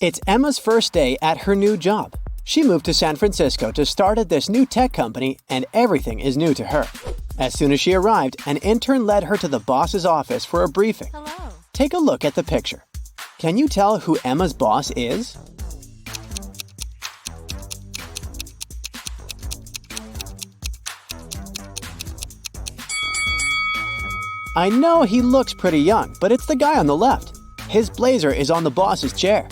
It's Emma's first day at her new job. She moved to San Francisco to start at this new tech company, and everything is new to her. As soon as she arrived, an intern led her to the boss's office for a briefing. Hello. Take a look at the picture. Can you tell who Emma's boss is? I know he looks pretty young, but it's the guy on the left. His blazer is on the boss's chair.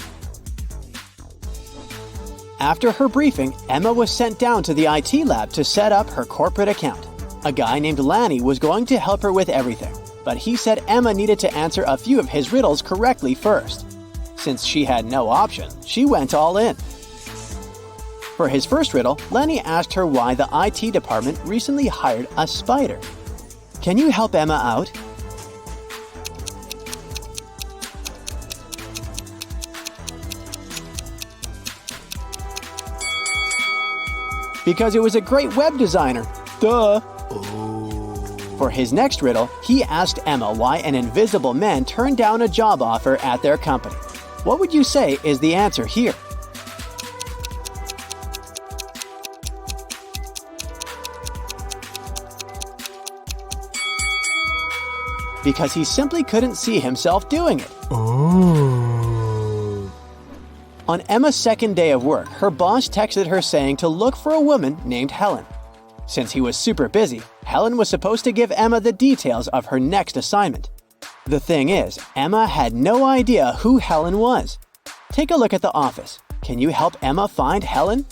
After her briefing, Emma was sent down to the IT lab to set up her corporate account. A guy named Lanny was going to help her with everything, but he said Emma needed to answer a few of his riddles correctly first. Since she had no option, she went all in. For his first riddle, Lanny asked her why the IT department recently hired a spider. Can you help Emma out? Because it was a great web designer. Duh! For his next riddle, he asked Emma why an invisible man turned down a job offer at their company. What would you say is the answer here? Because he simply couldn't see himself doing it. On Emma's second day of work, her boss texted her saying to look for a woman named Helen. Since he was super busy, Helen was supposed to give Emma the details of her next assignment. The thing is, Emma had no idea who Helen was. Take a look at the office. Can you help Emma find Helen?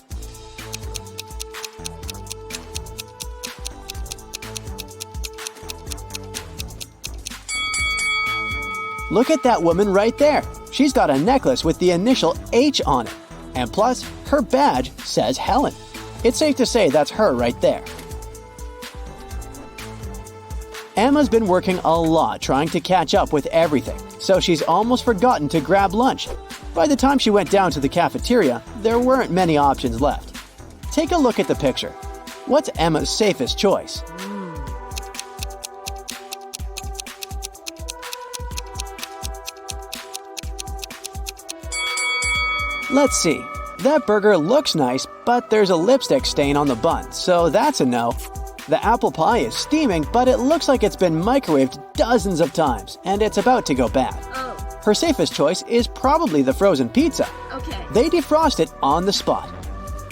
Look at that woman right there. She's got a necklace with the initial H on it. And plus, her badge says Helen. It's safe to say that's her right there. Emma's been working a lot trying to catch up with everything, so she's almost forgotten to grab lunch. By the time she went down to the cafeteria, there weren't many options left. Take a look at the picture. What's Emma's safest choice? Let's see. That burger looks nice, but there's a lipstick stain on the bun, so that's a no. The apple pie is steaming, but it looks like it's been microwaved dozens of times, and it's about to go bad. Oh. Her safest choice is probably the frozen pizza. Okay. They defrost it on the spot.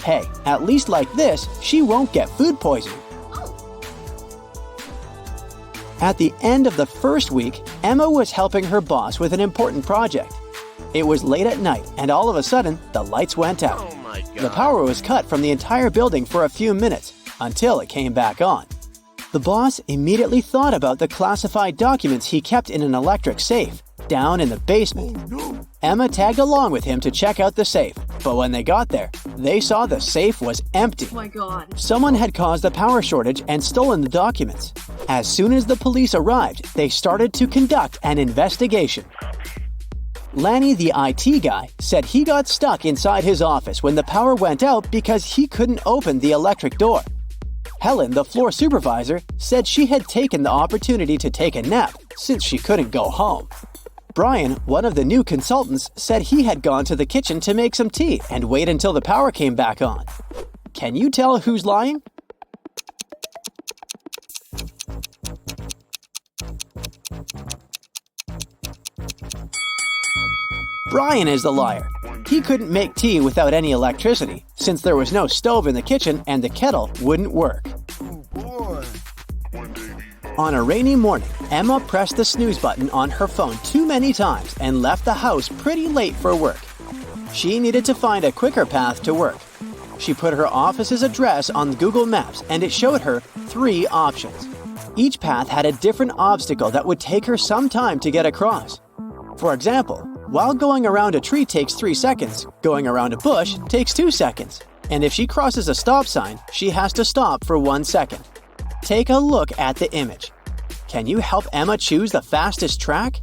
Hey, at least like this, she won't get food poisoning. Oh. At the end of the first week, Emma was helping her boss with an important project. It was late at night, and all of a sudden, the lights went out. Oh my God. The power was cut from the entire building for a few minutes, until it came back on. The boss immediately thought about the classified documents he kept in an electric safe, down in the basement. Oh, no. Emma tagged along with him to check out the safe, but when they got there, they saw the safe was empty. Oh my God. Someone had caused a power shortage and stolen the documents. As soon as the police arrived, they started to conduct an investigation. Lanny, the IT guy, said he got stuck inside his office when the power went out because he couldn't open the electric door. Helen, the floor supervisor, said she had taken the opportunity to take a nap since she couldn't go home. Brian, one of the new consultants, said he had gone to the kitchen to make some tea and wait until the power came back on. Can you tell who's lying? Brian is the liar. He couldn't make tea without any electricity, since there was no stove in the kitchen and the kettle wouldn't work. Oh boy. On a rainy morning, Emma pressed the snooze button on her phone too many times and left the house pretty late for work. She needed to find a quicker path to work. She put her office's address on Google Maps and it showed her 3 options. Each path had a different obstacle that would take her some time to get across. For example, while going around a tree takes 3 seconds, going around a bush takes 2 seconds. And if she crosses a stop sign, she has to stop for 1 second. Take a look at the image. Can you help Emma choose the fastest track?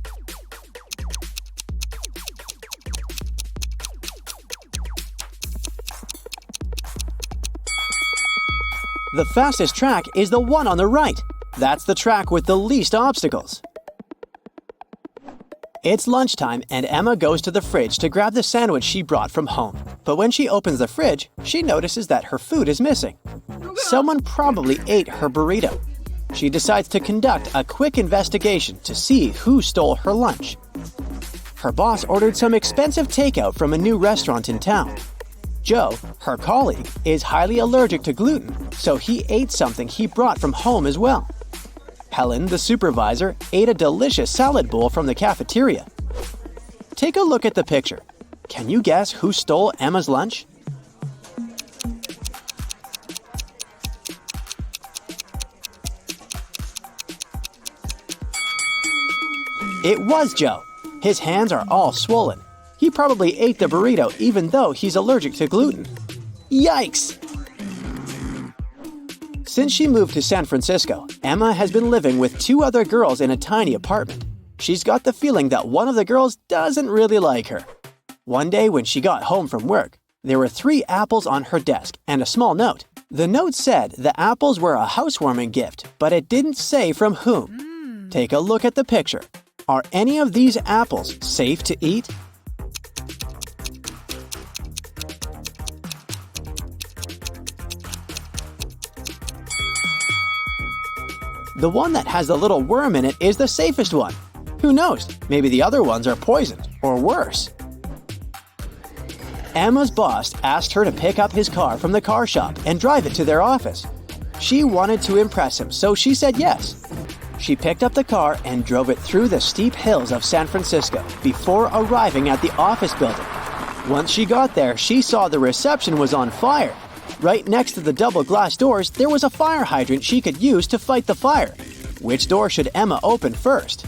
The fastest track is the one on the right. That's the track with the least obstacles. It's lunchtime and Emma goes to the fridge to grab the sandwich she brought from home. But when she opens the fridge, she notices that her food is missing. Someone probably ate her burrito. She decides to conduct a quick investigation to see who stole her lunch. Her boss ordered some expensive takeout from a new restaurant in town. Joe, her colleague, is highly allergic to gluten, so he ate something he brought from home as well. Helen, the supervisor, ate a delicious salad bowl from the cafeteria. Take a look at the picture. Can you guess who stole Emma's lunch? It was Joe. His hands are all swollen. He probably ate the burrito even though he's allergic to gluten. Yikes! Since she moved to San Francisco, Emma has been living with 2 other girls in a tiny apartment. She's got the feeling that one of the girls doesn't really like her. One day when she got home from work, there were 3 apples on her desk and a small note. The note said the apples were a housewarming gift, but it didn't say from whom. Take a look at the picture. Are any of these apples safe to eat? The one that has the little worm in it is the safest one. Who knows? Maybe the other ones are poisoned, or worse. Emma's boss asked her to pick up his car from the car shop and drive it to their office. She wanted to impress him, so she said yes. She picked up the car and drove it through the steep hills of San Francisco before arriving at the office building. Once she got there, she saw the reception was on fire. Right next to the double glass doors, there was a fire hydrant she could use to fight the fire. Which door should Emma open first?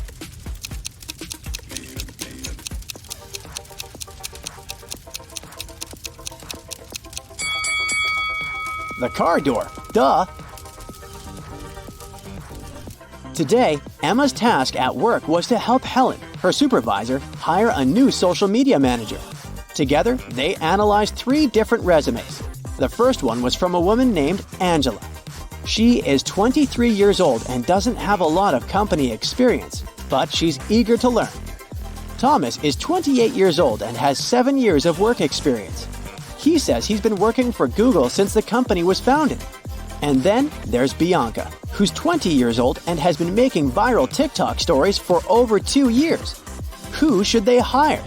The car door. Duh! Today, Emma's task at work was to help Helen, her supervisor, hire a new social media manager. Together, they analyzed 3 different resumes. The first one was from a woman named Angela. She is 23 years old and doesn't have a lot of company experience, but she's eager to learn. Thomas is 28 years old and has 7 years of work experience. He says he's been working for Google since the company was founded. And then there's Bianca, who's 20 years old and has been making viral TikTok stories for over 2 years. Who should they hire?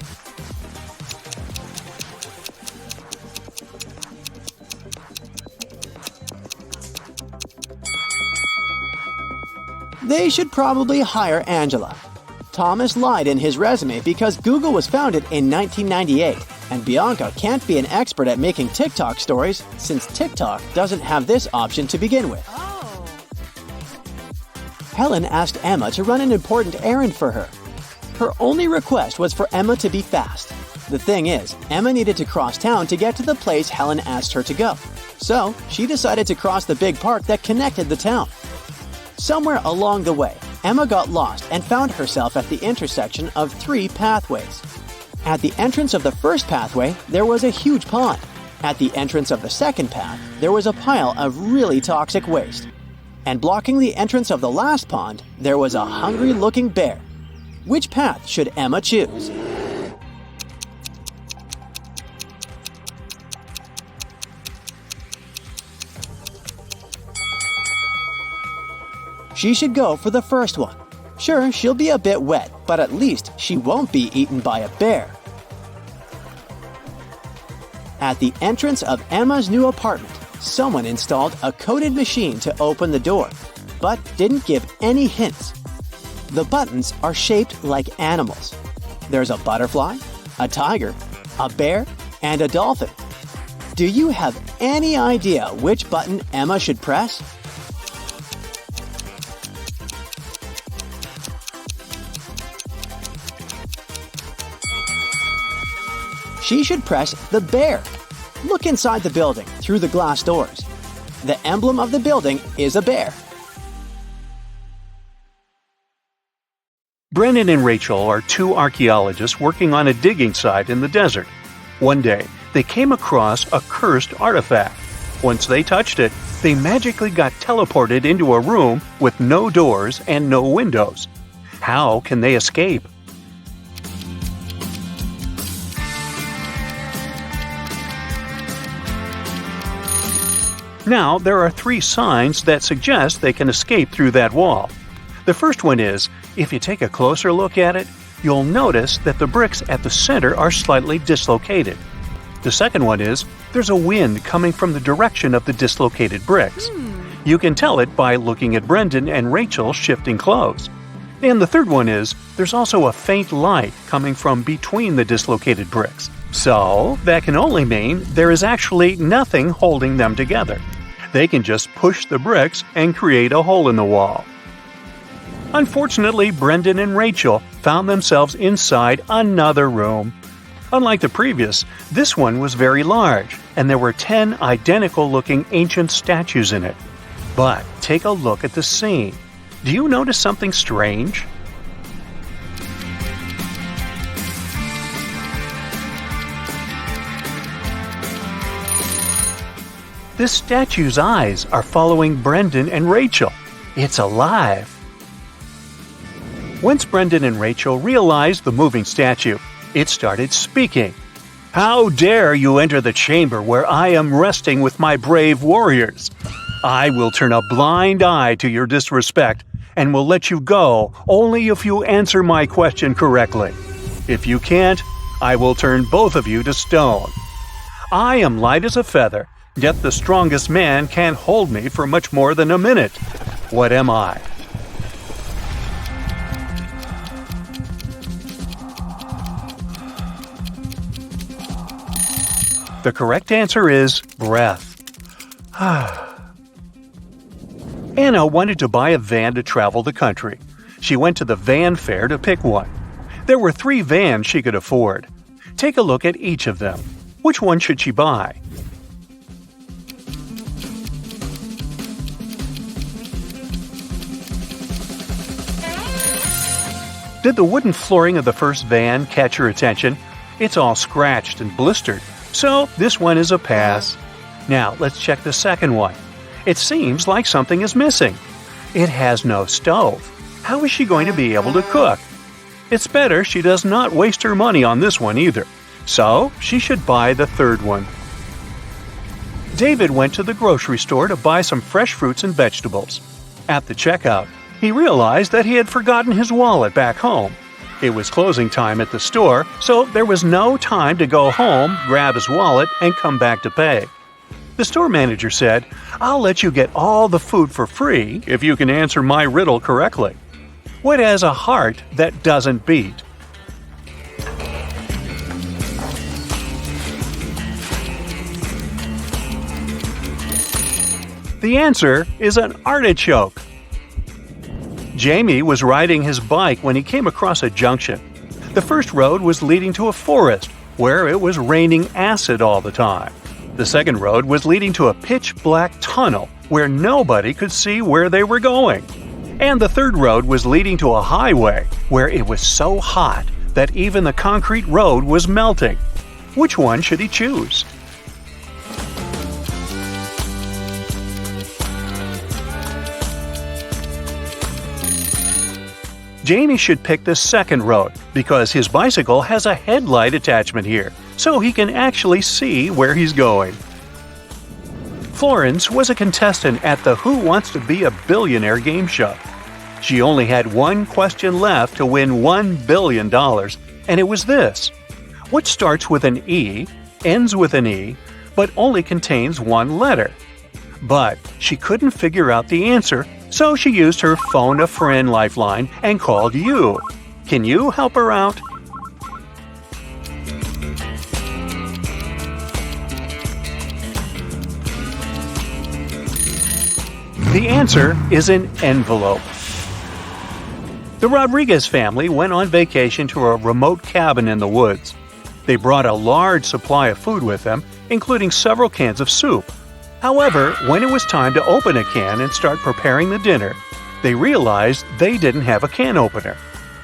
They should probably hire Angela. Thomas lied in his resume because Google was founded in 1998, and Bianca can't be an expert at making TikTok stories since TikTok doesn't have this option to begin with. Helen asked Emma to run an important errand for her. Her only request was for Emma to be fast. The thing is, Emma needed to cross town to get to the place Helen asked her to go. So, she decided to cross the big park that connected the town. Somewhere along the way, Emma got lost and found herself at the intersection of 3 pathways. At the entrance of the first pathway, there was a huge pond. At the entrance of the second path, there was a pile of really toxic waste. And blocking the entrance of the last pond, there was a hungry-looking bear. Which path should Emma choose? She should go for the first one. Sure, she'll be a bit wet, but at least she won't be eaten by a bear. At the entrance of Emma's new apartment, someone installed a coded machine to open the door, but didn't give any hints. The buttons are shaped like animals. There's a butterfly, a tiger, a bear, and a dolphin. Do you have any idea which button Emma should press? She should press the bear. Look inside the building through the glass doors. The emblem of the building is a bear. Brennan and Rachel are 2 archaeologists working on a digging site in the desert. One day, they came across a cursed artifact. Once they touched it, they magically got teleported into a room with no doors and no windows. How can they escape? Now, there are 3 signs that suggest they can escape through that wall. The first one is, if you take a closer look at it, you'll notice that the bricks at the center are slightly dislocated. The second one is, there's a wind coming from the direction of the dislocated bricks. You can tell it by looking at Brendan and Rachel shifting clothes. And the third one is, there's also a faint light coming from between the dislocated bricks. So, that can only mean there is actually nothing holding them together. They can just push the bricks and create a hole in the wall. Unfortunately, Brendan and Rachel found themselves inside another room. Unlike the previous, this one was very large, and there were 10 identical-looking ancient statues in it. But take a look at the scene. Do you notice something strange? This statue's eyes are following Brendan and Rachel. It's alive. Once Brendan and Rachel realized the moving statue, it started speaking. "How dare you enter the chamber where I am resting with my brave warriors? I will turn a blind eye to your disrespect and will let you go only if you answer my question correctly. If you can't, I will turn both of you to stone. I am light as a feather, yet the strongest man can't hold me for much more than a minute. What am I?" The correct answer is breath. Anna wanted to buy a van to travel the country. She went to the van fair to pick one. There were 3 vans she could afford. Take a look at each of them. Which one should she buy? Did the wooden flooring of the first van catch your attention? It's all scratched and blistered, so this one is a pass. Now let's check the second one. It seems like something is missing. It has no stove. How is she going to be able to cook? It's better she does not waste her money on this one either, so she should buy the third one. David went to the grocery store to buy some fresh fruits and vegetables. At the checkout, he realized that he had forgotten his wallet back home. It was closing time at the store, so there was no time to go home, grab his wallet, and come back to pay. The store manager said, "I'll let you get all the food for free if you can answer my riddle correctly. What has a heart that doesn't beat?" The answer is an artichoke. Jamie was riding his bike when he came across a junction. The first road was leading to a forest where it was raining acid all the time. The second road was leading to a pitch-black tunnel where nobody could see where they were going. And the third road was leading to a highway where it was so hot that even the concrete road was melting. Which one should he choose? Jamie should pick the second road because his bicycle has a headlight attachment here, so he can actually see where he's going. Florence was a contestant at the Who Wants to Be a Billionaire game show. She only had one question left to win $1 billion, and it was this. What starts with an E, ends with an E, but only contains one letter? But she couldn't figure out the answer, so she used her phone-a-friend lifeline and called you. Can you help her out? The answer is an envelope. The Rodriguez family went on vacation to a remote cabin in the woods. They brought a large supply of food with them, including several cans of soup. However, when it was time to open a can and start preparing the dinner, they realized they didn't have a can opener.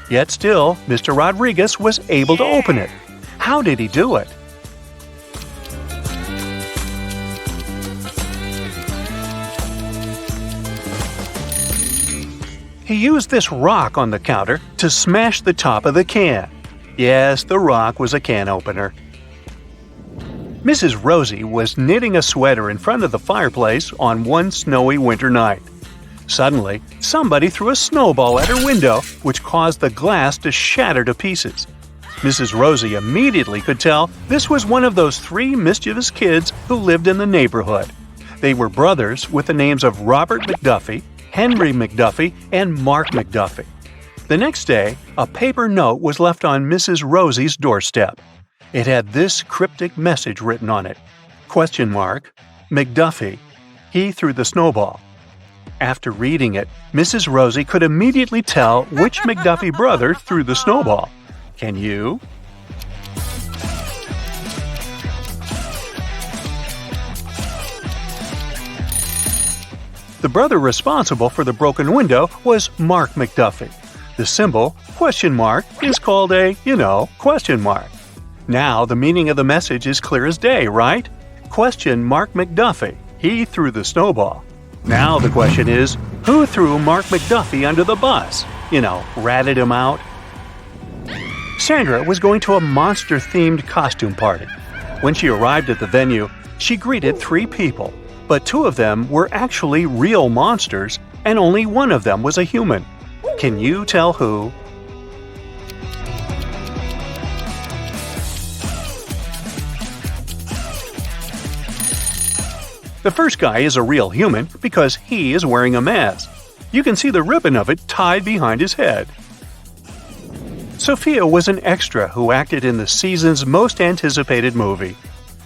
Yet still, Mr. Rodriguez was able to open it. How did he do it? He used this rock on the counter to smash the top of the can. Yes, the rock was a can opener. Mrs. Rosie was knitting a sweater in front of the fireplace on one snowy winter night. Suddenly, somebody threw a snowball at her window, which caused the glass to shatter to pieces. Mrs. Rosie immediately could tell this was one of those 3 mischievous kids who lived in the neighborhood. They were brothers with the names of Robert McDuffie, Henry McDuffie, and Mark McDuffie. The next day, a paper note was left on Mrs. Rosie's doorstep. It had this cryptic message written on it. ? McDuffie. He threw the snowball. After reading it, Mrs. Rosie could immediately tell which McDuffie brother threw the snowball. Can you? The brother responsible for the broken window was Mark McDuffie. The symbol, ? is called a, question mark. Now the meaning of the message is clear as day, right? ? Mark McDuffie. He threw the snowball. Now the question is, who threw Mark McDuffie under the bus? Ratted him out? Sandra was going to a monster-themed costume party. When she arrived at the venue, she greeted 3 people, but 2 of them were actually real monsters, and only one of them was a human. Can you tell who? The first guy is a real human because he is wearing a mask. You can see the ribbon of it tied behind his head. Sophia was an extra who acted in the season's most anticipated movie.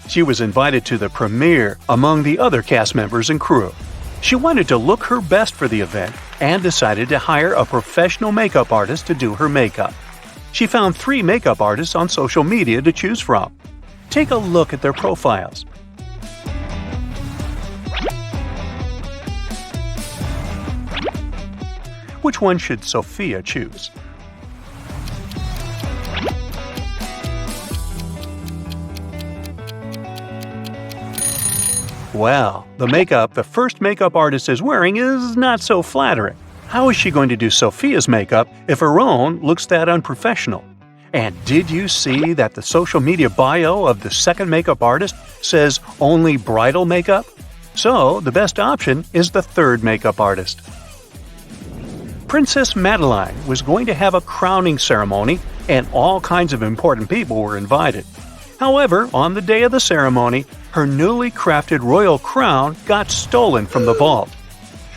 She was invited to the premiere among the other cast members and crew. She wanted to look her best for the event and decided to hire a professional makeup artist to do her makeup. She found 3 makeup artists on social media to choose from. Take a look at their profiles. Which one should Sophia choose? Well, the makeup the first makeup artist is wearing is not so flattering. How is she going to do Sophia's makeup if her own looks that unprofessional? And did you see that the social media bio of the second makeup artist says only bridal makeup? So, the best option is the third makeup artist. Princess Madeline was going to have a crowning ceremony, and all kinds of important people were invited. However, on the day of the ceremony, her newly crafted royal crown got stolen from the vault.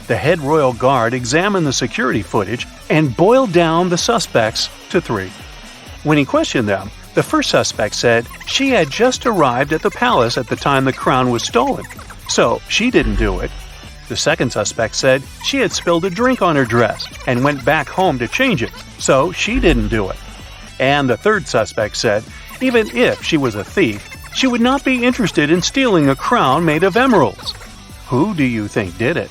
The head royal guard examined the security footage and boiled down the suspects to 3. When he questioned them, the first suspect said she had just arrived at the palace at the time the crown was stolen, so she didn't do it. The second suspect said she had spilled a drink on her dress and went back home to change it, so she didn't do it. And the third suspect said even if she was a thief, she would not be interested in stealing a crown made of emeralds. Who do you think did it?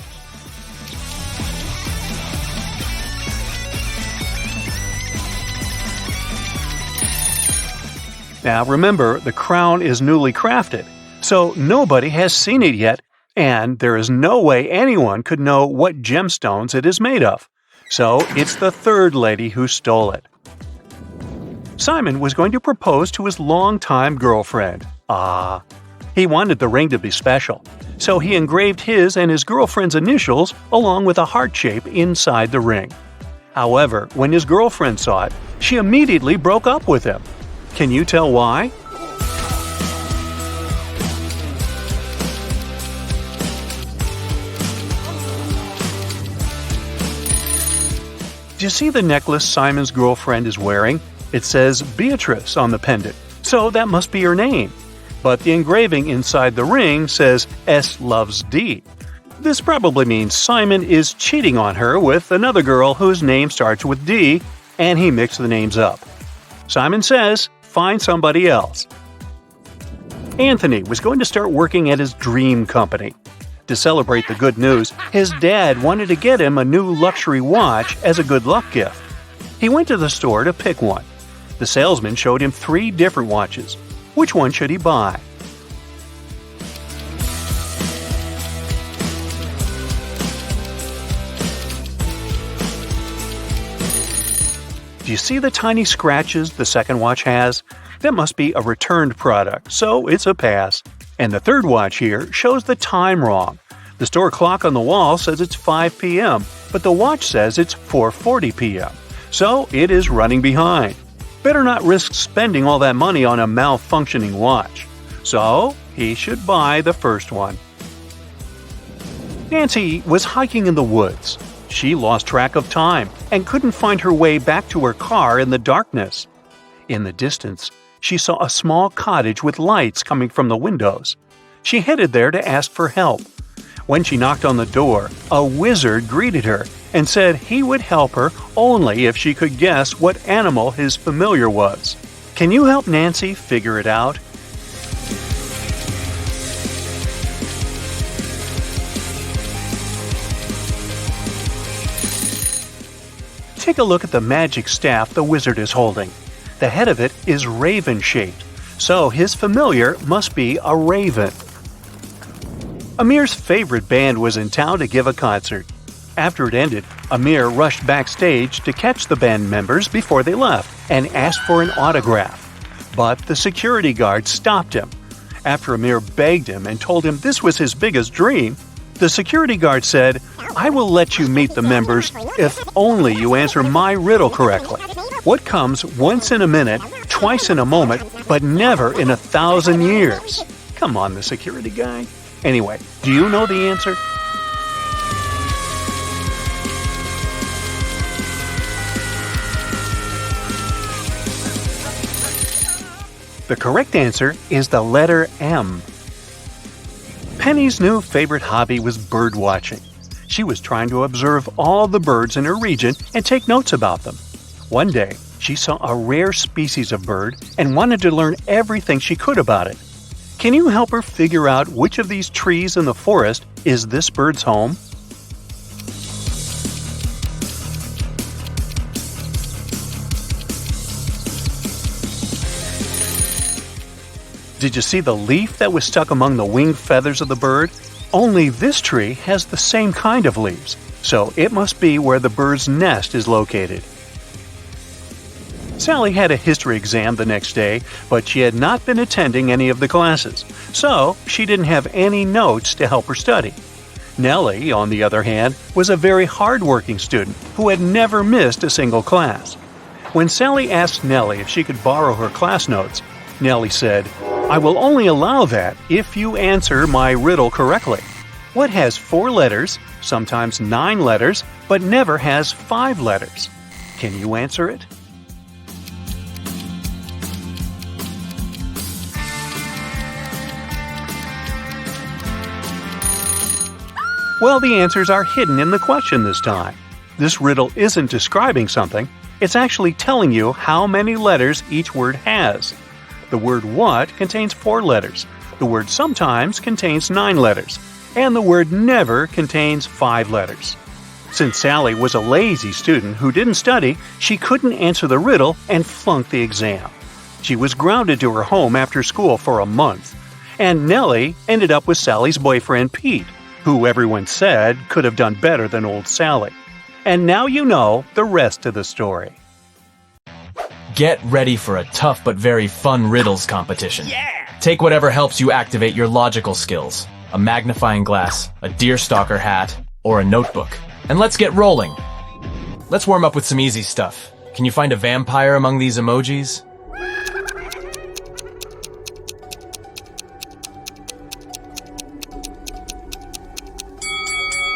Now remember, the crown is newly crafted, so nobody has seen it yet, and there is no way anyone could know what gemstones it is made of. So it's the third lady who stole it. Simon was going to propose to his longtime girlfriend. He wanted the ring to be special, so he engraved his and his girlfriend's initials along with a heart shape inside the ring. However, when his girlfriend saw it, she immediately broke up with him. Can you tell why? Do you see the necklace Simon's girlfriend is wearing? It says Beatrice on the pendant, so that must be her name. But the engraving inside the ring says S loves D. This probably means Simon is cheating on her with another girl whose name starts with D, and he mixed the names up. Simon says, find somebody else. Anthony was going to start working at his dream company. To celebrate the good news, his dad wanted to get him a new luxury watch as a good luck gift. He went to the store to pick one. The salesman showed him 3 different watches. Which one should he buy? Do you see the tiny scratches the second watch has? That must be a returned product, so it's a pass. And the third watch here shows the time wrong. The store clock on the wall says it's 5 p.m., but the watch says it's 4:40 p.m., so it is running behind. Better not risk spending all that money on a malfunctioning watch. So he should buy the first one. Nancy was hiking in the woods. She lost track of time and couldn't find her way back to her car in the darkness. In the distance, she saw a small cottage with lights coming from the windows. She headed there to ask for help. When she knocked on the door, a wizard greeted her and said he would help her only if she could guess what animal his familiar was. Can you help Nancy figure it out? Take a look at the magic staff the wizard is holding. The head of it is raven-shaped, so his familiar must be a raven. Amir's favorite band was in town to give a concert. After it ended, Amir rushed backstage to catch the band members before they left and asked for an autograph. But the security guard stopped him. After Amir begged him and told him this was his biggest dream, the security guard said, "I will let you meet the members if only you answer my riddle correctly. What comes once in a minute, twice in a moment, but never in 1,000 years?" Come on, the security guy. Anyway, do you know the answer? The correct answer is the letter M. Penny's new favorite hobby was bird watching. She was trying to observe all the birds in her region and take notes about them. One day, she saw a rare species of bird and wanted to learn everything she could about it. Can you help her figure out which of these trees in the forest is this bird's home? Did you see the leaf that was stuck among the wing feathers of the bird? Only this tree has the same kind of leaves, so it must be where the bird's nest is located. Sally had a history exam the next day, but she had not been attending any of the classes, so she didn't have any notes to help her study. Nellie, on the other hand, was a very hard-working student who had never missed a single class. When Sally asked Nellie if she could borrow her class notes, Nellie said, "I will only allow that if you answer my riddle correctly. What has 4 letters, sometimes 9 letters, but never has 5 letters? Can you answer it?" Well, the answers are hidden in the question this time. This riddle isn't describing something, it's actually telling you how many letters each word has. The word what contains 4 letters, the word sometimes contains 9 letters, and the word never contains 5 letters. Since Sally was a lazy student who didn't study, she couldn't answer the riddle and flunked the exam. She was grounded to her home after school for a month. And Nellie ended up with Sally's boyfriend Pete, who everyone said could have done better than old Sally. And now you know the rest of the story. Get ready for a tough but very fun riddles competition. Take whatever helps you activate your logical skills. A magnifying glass, a deerstalker hat, or a notebook. And let's get rolling. Let's warm up with some easy stuff. Can you find a vampire among these emojis?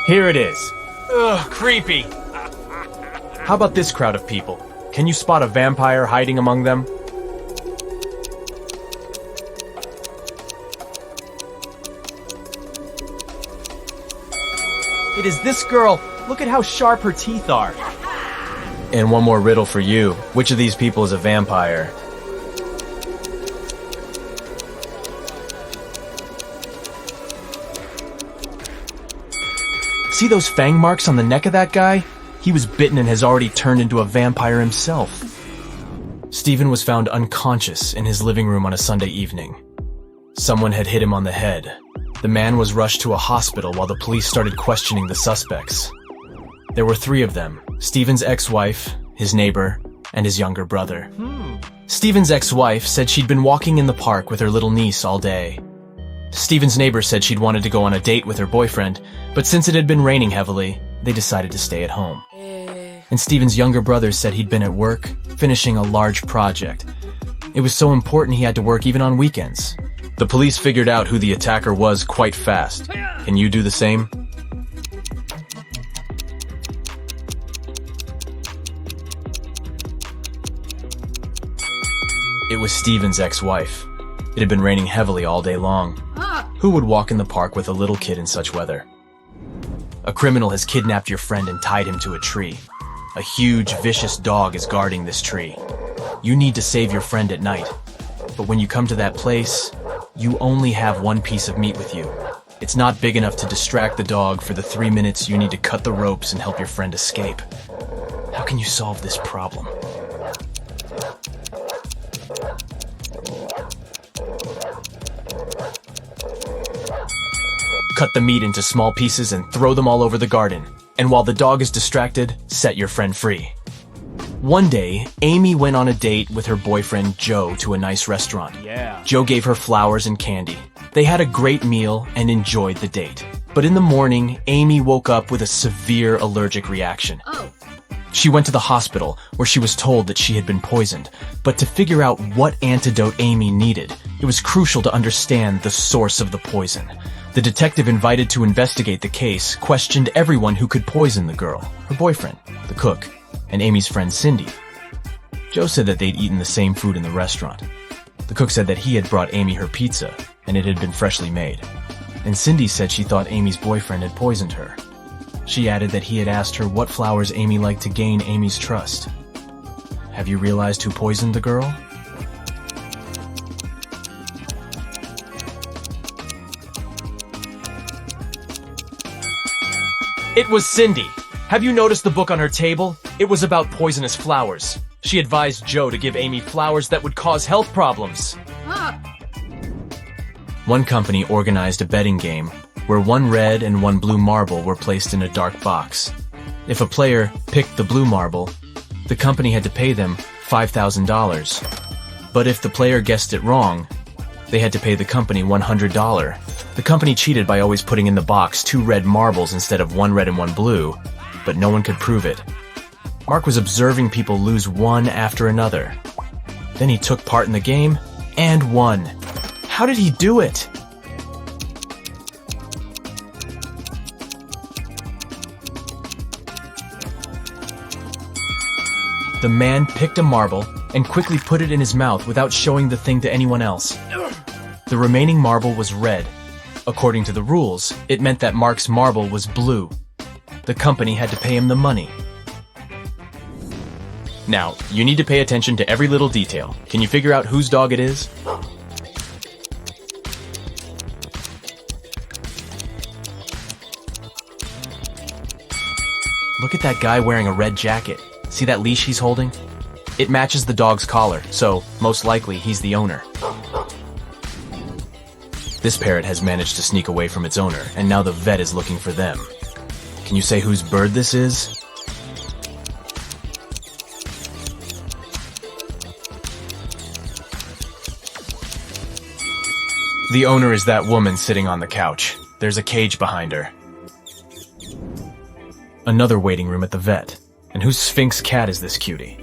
Here it is. Ugh, creepy. How about this crowd of people? Can you spot a vampire hiding among them? It is this girl. Look at how sharp her teeth are. And one more riddle for you. Which of these people is a vampire? See those fang marks on the neck of that guy? He was bitten and has already turned into a vampire himself. Stephen was found unconscious in his living room on a Sunday evening. Someone had hit him on the head. The man was rushed to a hospital while the police started questioning the suspects. There were 3 of them: Stephen's ex-wife, his neighbor, and his younger brother. Steven's ex-wife said she'd been walking in the park with her little niece all day. Steven's neighbor said she'd wanted to go on a date with her boyfriend, but since it had been raining heavily, they decided to stay at home. And Steven's younger brother said he'd been at work, finishing a large project. It was so important he had to work even on weekends. The police figured out who the attacker was quite fast. Can you do the same? It was Steven's ex-wife. It had been raining heavily all day long. Who would walk in the park with a little kid in such weather? A criminal has kidnapped your friend and tied him to a tree. A huge, vicious dog is guarding this tree. You need to save your friend at night. But when you come to that place, you only have one piece of meat with you. It's not big enough to distract the dog for the 3 minutes you need to cut the ropes and help your friend escape. How can you solve this problem? Cut the meat into small pieces and throw them all over the garden. And while the dog is distracted, set your friend free. One day, Amy went on a date with her boyfriend Joe to a nice restaurant. Joe gave her flowers and candy. They had a great meal and enjoyed the date. But in the morning, Amy woke up with a severe allergic reaction. She went to the hospital, where she was told that she had been poisoned. But to figure out what antidote Amy needed, it was crucial to understand the source of the poison. The detective invited to investigate the case questioned everyone who could poison the girl, her boyfriend, the cook, and Amy's friend Cindy. Joe said that they'd eaten the same food in the restaurant. The cook said that he had brought Amy her pizza, and it had been freshly made. And Cindy said she thought Amy's boyfriend had poisoned her. She added that he had asked her what flowers Amy liked to gain Amy's trust. Have you realized who poisoned the girl? It was Cindy. Have you noticed the book on her table? It was about poisonous flowers. She advised Joe to give Amy flowers that would cause health problems. One company organized a betting game where one red and one blue marble were placed in a dark box. If a player picked the blue marble, the company had to pay them $5,000. But if the player guessed it wrong, they had to pay the company $100. The company cheated by always putting in the box 2 red marbles instead of 1 red and 1 blue, but no one could prove it. Mark was observing people lose one after another. Then he took part in the game and won. How did he do it? The man picked a marble and quickly put it in his mouth without showing the thing to anyone else. The remaining marble was red. According to the rules, it meant that Mark's marble was blue. The company had to pay him the money. Now, you need to pay attention to every little detail. Can you figure out whose dog it is? Look at that guy wearing a red jacket. See that leash he's holding? It matches the dog's collar, so most likely he's the owner. This parrot has managed to sneak away from its owner, and now the vet is looking for them. Can you say whose bird this is? The owner is that woman sitting on the couch. There's a cage behind her. Another waiting room at the vet. And whose Sphinx cat is this cutie?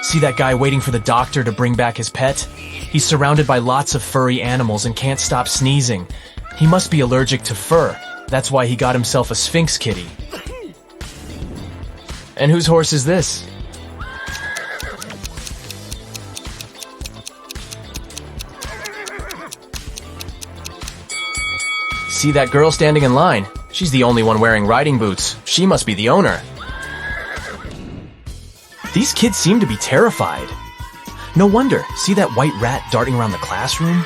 See that guy waiting for the doctor to bring back his pet? He's surrounded by lots of furry animals and can't stop sneezing. He must be allergic to fur. That's why he got himself a Sphinx kitty. And whose horse is this? See that girl standing in line? She's the only one wearing riding boots. She must be the owner. These kids seem to be terrified. No wonder. See that white rat darting around the classroom?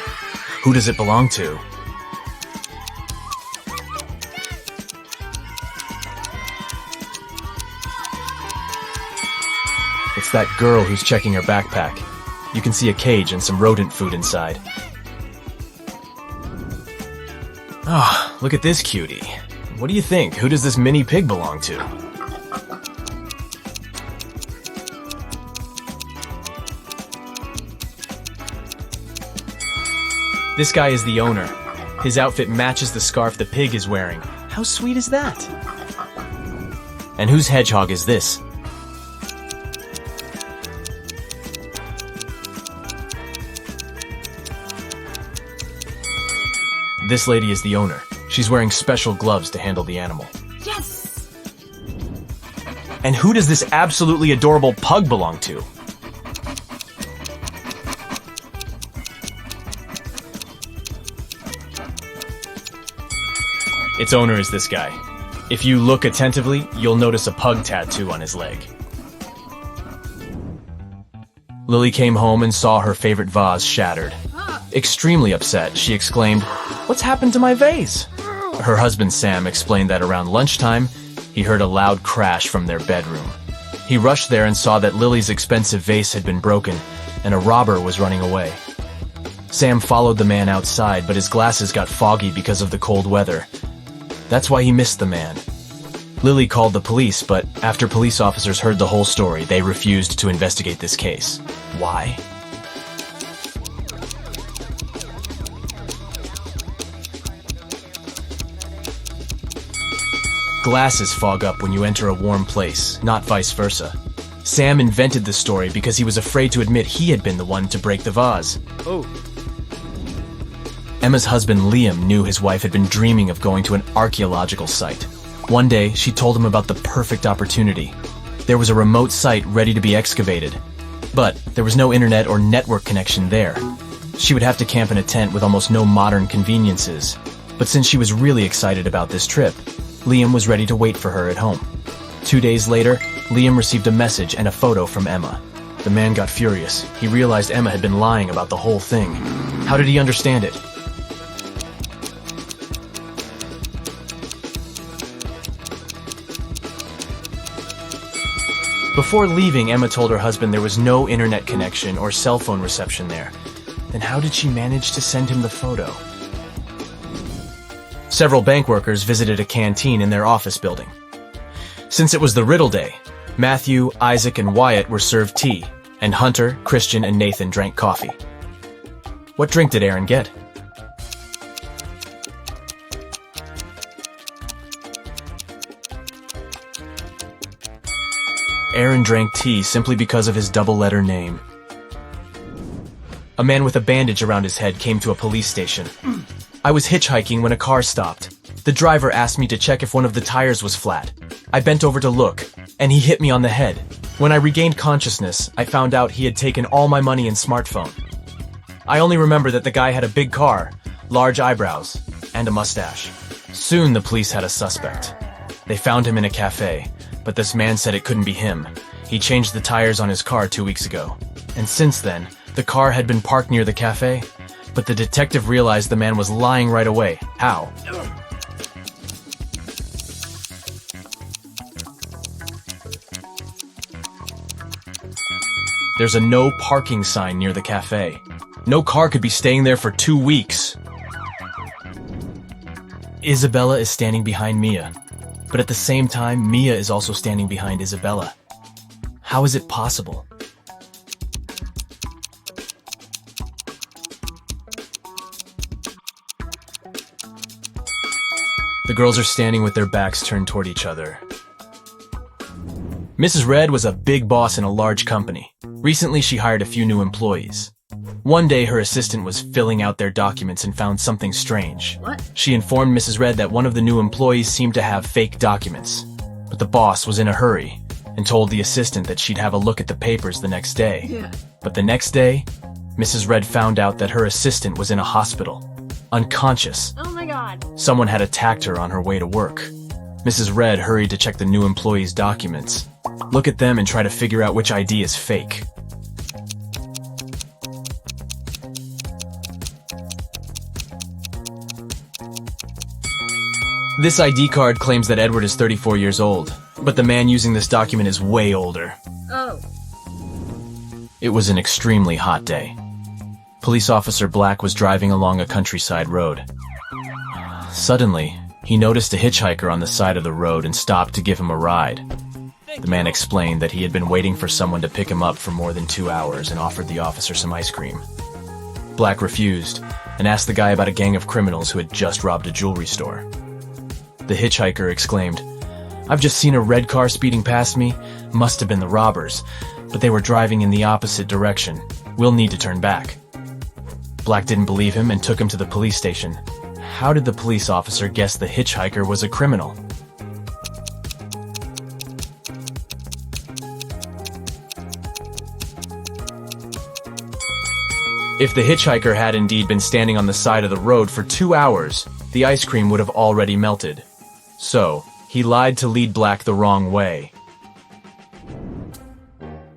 Who does it belong to? It's that girl who's checking her backpack. You can see a cage and some rodent food inside. Oh, look at this cutie. What do you think? Who does this mini pig belong to? This guy is the owner. His outfit matches the scarf the pig is wearing. How sweet is that? And whose hedgehog is this? This lady is the owner. She's wearing special gloves to handle the animal. Yes! And who does this absolutely adorable pug belong to? Its owner is this guy. If you look attentively, you'll notice a pug tattoo on his leg. Lily came home and saw her favorite vase shattered. Extremely upset, she exclaimed, "What's happened to my vase?" Her husband Sam explained that around lunchtime, he heard a loud crash from their bedroom. He rushed there and saw that Lily's expensive vase had been broken, and a robber was running away. Sam followed the man outside, but his glasses got foggy because of the cold weather. That's why he missed the man. Lily called the police, but after police officers heard the whole story, they refused to investigate this case. Why? Glasses fog up when you enter a warm place, not vice versa. Sam invented the story because he was afraid to admit he had been the one to break the vase. Oh. Emma's husband Liam knew his wife had been dreaming of going to an archaeological site. One day, she told him about the perfect opportunity. There was a remote site ready to be excavated, but there was no internet or network connection there. She would have to camp in a tent with almost no modern conveniences. But since she was really excited about this trip, Liam was ready to wait for her at home. 2 days later, Liam received a message and a photo from Emma. The man got furious. He realized Emma had been lying about the whole thing. How did he understand it? Before leaving, Emma told her husband there was no internet connection or cell phone reception there. Then how did she manage to send him the photo? Several bank workers visited a canteen in their office building. Since it was the Riddle Day, Matthew, Isaac, and Wyatt were served tea, and Hunter, Christian, and Nathan drank coffee. What drink did Aaron get? Aaron drank tea simply because of his double-letter name. A man with a bandage around his head came to a police station. I was hitchhiking when a car stopped. The driver asked me to check if one of the tires was flat. I bent over to look, and he hit me on the head. When I regained consciousness, I found out he had taken all my money and smartphone. I only remember that the guy had a big car, large eyebrows, and a mustache. Soon the police had a suspect. They found him in a cafe, but this man said it couldn't be him. He changed the tires on his car 2 weeks ago. And since then, the car had been parked near the cafe, but the detective realized the man was lying right away. How? There's a no parking sign near the cafe. No car could be staying there for 2 weeks. Isabella is standing behind Mia, but at the same time, Mia is also standing behind Isabella. How is it possible? The girls are standing with their backs turned toward each other. Mrs. Red was a big boss in a large company. Recently, she hired a few new employees. One day, her assistant was filling out their documents and found something strange. What? She informed Mrs. Red that one of the new employees seemed to have fake documents. But the boss was in a hurry and told the assistant that she'd have a look at the papers the next day. Yeah. But the next day, Mrs. Red found out that her assistant was in a hospital, unconscious. Oh my god. Someone had attacked her on her way to work. Mrs. Red hurried to check the new employee's documents, look at them and try to figure out which ID is fake. This ID card claims that Edward is 34 years old, but the man using this document is way older. Oh. It was an extremely hot day. Police Officer Black was driving along a countryside road. Suddenly, He noticed a hitchhiker on the side of the road and stopped to give him a ride. The man explained that he had been waiting for someone to pick him up for more than 2 hours and offered the officer some ice cream. Black refused and asked the guy about a gang of criminals who had just robbed a jewelry store. The hitchhiker exclaimed, "I've just seen a red car speeding past me. Must have been the robbers, but they were driving in the opposite direction. We'll need to turn back." Black didn't believe him and took him to the police station. How did the police officer guess the hitchhiker was a criminal? If the hitchhiker had indeed been standing on the side of the road for 2 hours, the ice cream would have already melted. So, he lied to lead Black the wrong way.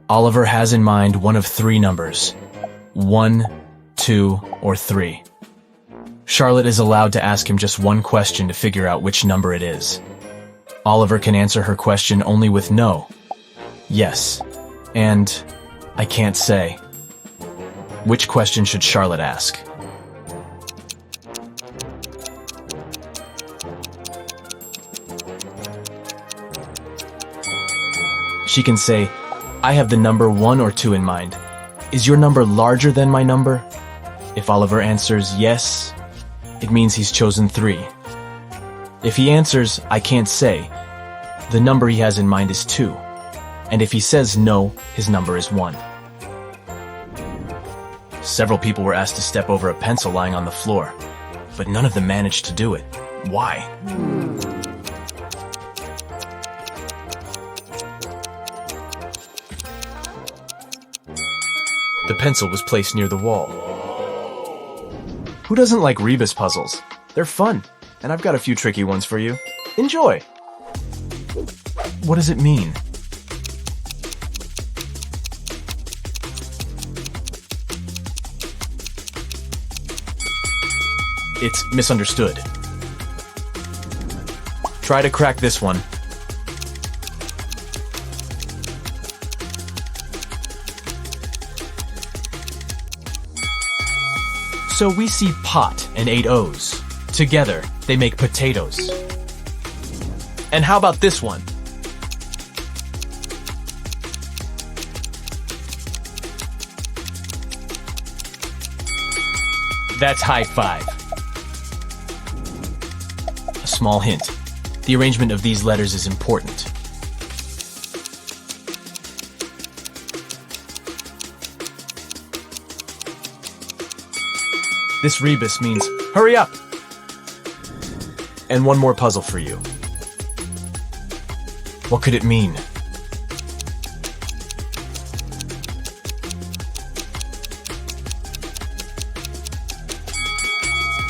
Oliver has in mind one of 3 numbers: 1, 2, or 3. Charlotte is allowed to ask him just one question to figure out which number it is. Oliver can answer her question only with no, yes, and I can't say. Which question should Charlotte ask? She can say, "I have the number 1 or 2 in mind. Is your number larger than my number?" If Oliver answers yes, it means he's chosen 3. If he answers, "I can't say," the number he has in mind is 2. And if he says no, his number is 1. Several people were asked to step over a pencil lying on the floor, but none of them managed to do it. Why? The pencil was placed near the wall. Who doesn't like rebus puzzles? They're fun, and I've got a few tricky ones for you. Enjoy! What does it mean? It's misunderstood. Try to crack this one. So we see pot and 8 O's. Together, they make potatoes. And how about this one? That's high five. A small hint. The arrangement of these letters is important. This rebus means, hurry up! And one more puzzle for you. What could it mean?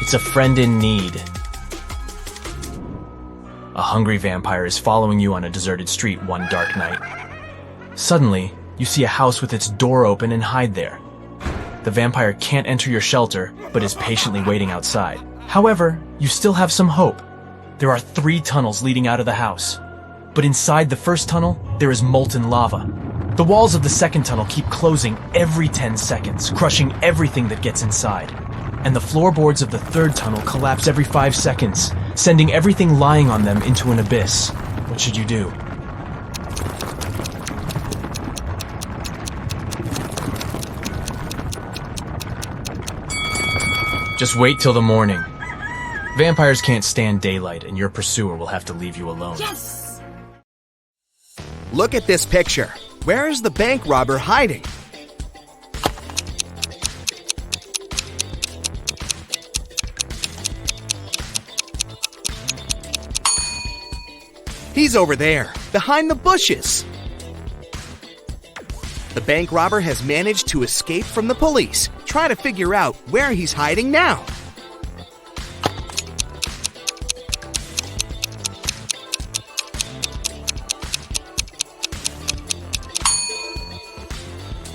It's a friend in need. A hungry vampire is following you on a deserted street one dark night. Suddenly, you see a house with its door open and hide there. The vampire can't enter your shelter, but is patiently waiting outside. However, you still have some hope. There are 3 tunnels leading out of the house. But inside the first tunnel, there is molten lava. The walls of the second tunnel keep closing every 10 seconds, crushing everything that gets inside. And the floorboards of the third tunnel collapse every 5 seconds, sending everything lying on them into an abyss. What should you do? Just wait till the morning. Vampires can't stand daylight, and your pursuer will have to leave you alone. Yes! Look at this picture. Where is the bank robber hiding? He's over there, behind the bushes. The bank robber has managed to escape from the police. Try to figure out where he's hiding now.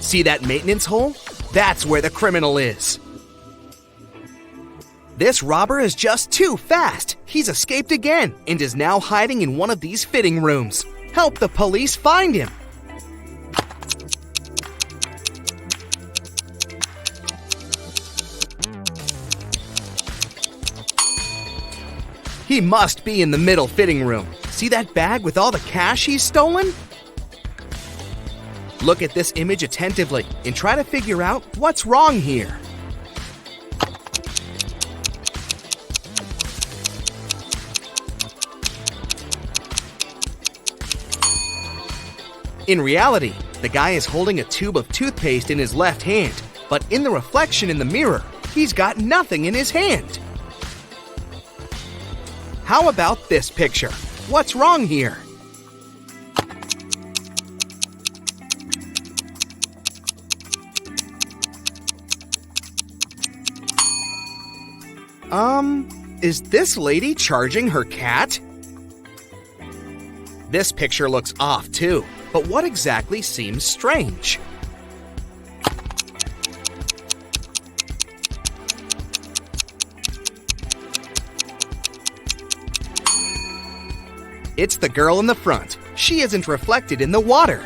See that maintenance hole? That's where the criminal is. This robber is just too fast. He's escaped again and is now hiding in one of these fitting rooms. Help the police find him. He must be in the middle fitting room. See that bag with all the cash he's stolen? Look at this image attentively and try to figure out what's wrong here. In reality, the guy is holding a tube of toothpaste in his left hand, but in the reflection in the mirror, he's got nothing in his hand. How about this picture? What's wrong here? Is this lady charging her cat? This picture looks off too, but what exactly seems strange? It's the girl in the front. She isn't reflected in the water.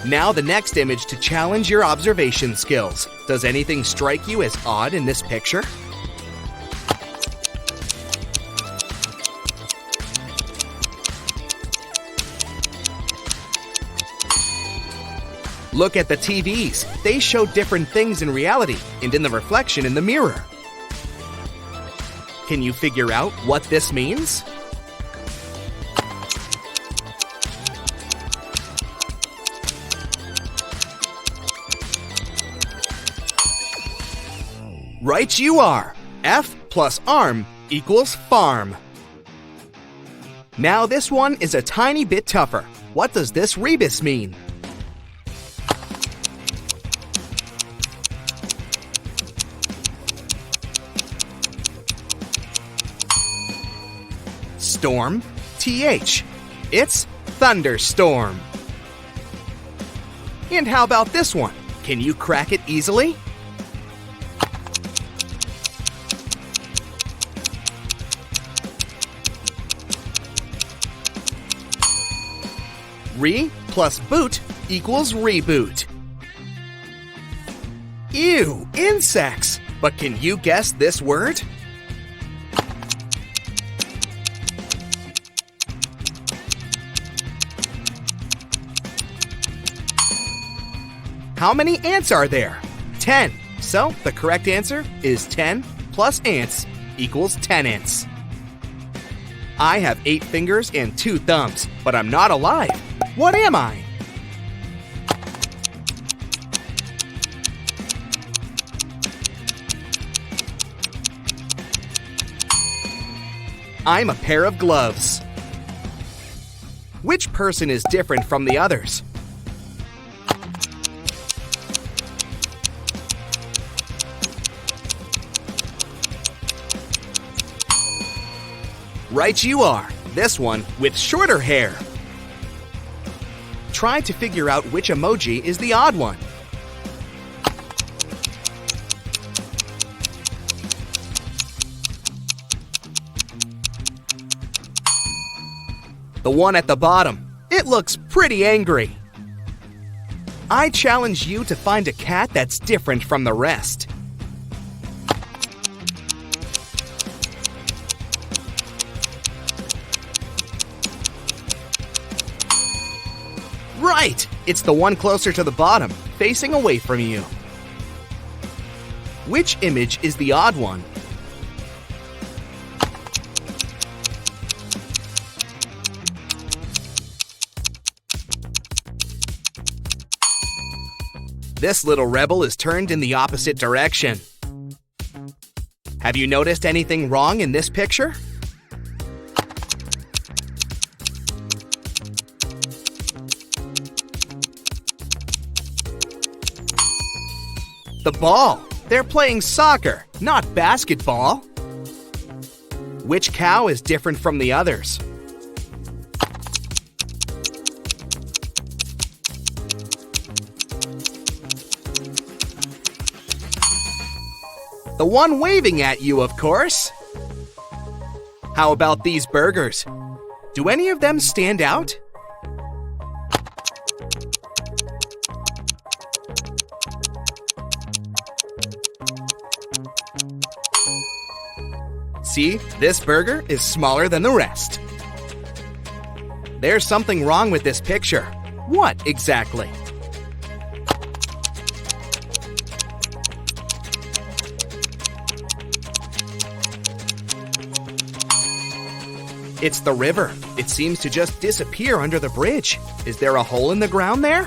Now the next image to challenge your observation skills. Does anything strike you as odd in this picture? Look at the TVs. They show different things in reality and in the reflection in the mirror. Can you figure out what this means? Right you are! F plus arm equals farm. Now this one is a tiny bit tougher. What does this rebus mean? Storm, TH. It's thunderstorm. And how about this one? Can you crack it easily? Re plus boot equals reboot. Ew, insects! But can you guess this word? How many ants are there? 10. So the correct answer is 10 plus ants equals tenants. I have 8 fingers and 2 thumbs, but I'm not alive. What am I? I'm a pair of gloves. Which person is different from the others? Right you are, this one with shorter hair. Try to figure out which emoji is the odd one. The one at the bottom. It looks pretty angry. I challenge you to find a cat that's different from the rest. Right! It's the one closer to the bottom, facing away from you. Which image is the odd one? This little rebel is turned in the opposite direction. Have you noticed anything wrong in this picture? The ball. They're playing soccer, not basketball. Which cow is different from the others? The one waving at you, of course. How about these burgers? Do any of them stand out? See, this burger is smaller than the rest. There's something wrong with this picture. What exactly? It's the river. It seems to just disappear under the bridge. Is there a hole in the ground there?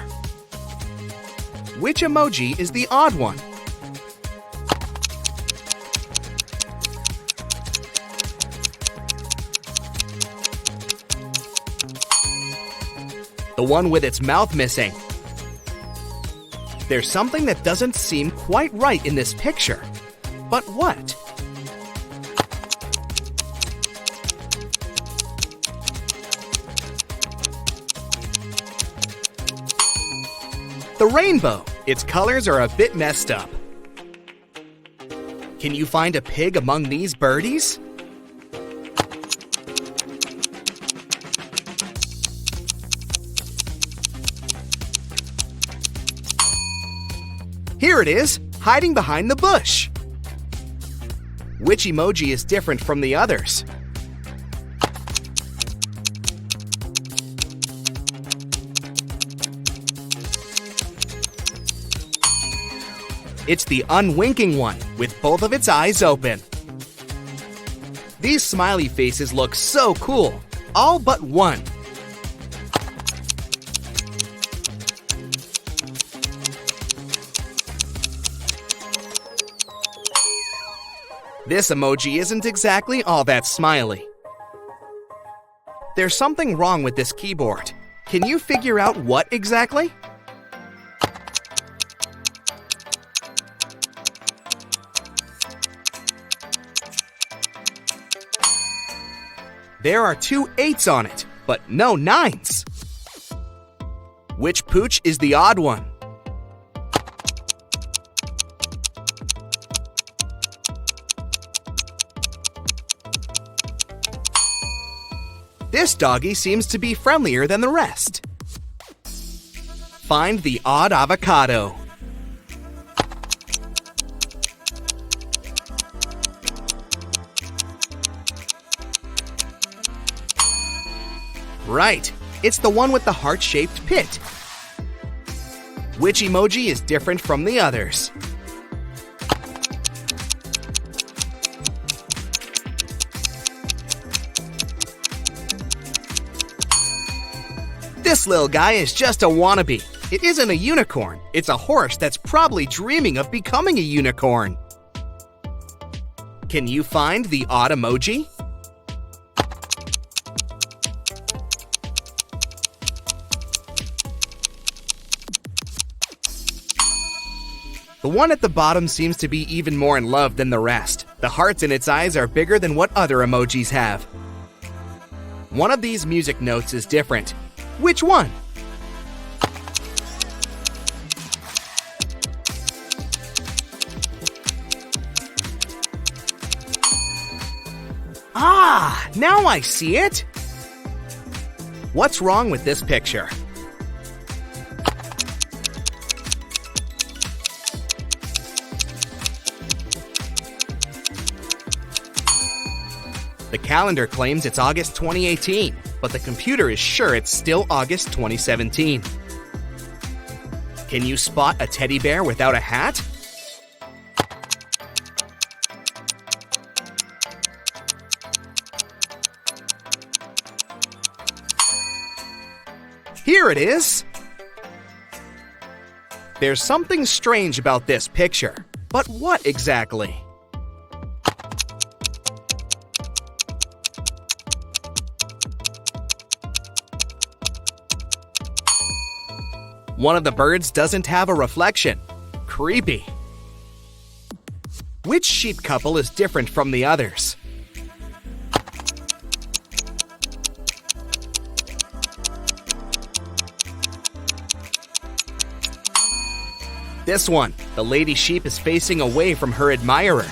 Which emoji is the odd one? The one with its mouth missing. There's something that doesn't seem quite right in this picture. But what? The rainbow. Its colors are a bit messed up. Can you find a pig among these birdies? Here it is, hiding behind the bush. Which emoji is different from the others? It's the unwinking one, with both of its eyes open. These smiley faces look so cool, all but one. This emoji isn't exactly all that smiley. There's something wrong with this keyboard. Can you figure out what exactly? There are 2 8s on it, but no 9s. Which pooch is the odd one? This doggy seems to be friendlier than the rest. Find the odd avocado. Right, it's the one with the heart-shaped pit. Which emoji is different from the others? This little guy is just a wannabe. It isn't a unicorn. It's a horse that's probably dreaming of becoming a unicorn. Can you find the odd emoji? The one at the bottom seems to be even more in love than the rest. The hearts in its eyes are bigger than what other emojis have. One of these music notes is different. Which one? Ah, now I see it! What's wrong with this picture? The calendar claims it's August 2018, but the computer is sure it's still August 2017. Can you spot a teddy bear without a hat? Here it is! There's something strange about this picture, but what exactly? One of the birds doesn't have a reflection. Creepy. Which sheep couple is different from the others? This one, the lady sheep is facing away from her admirer.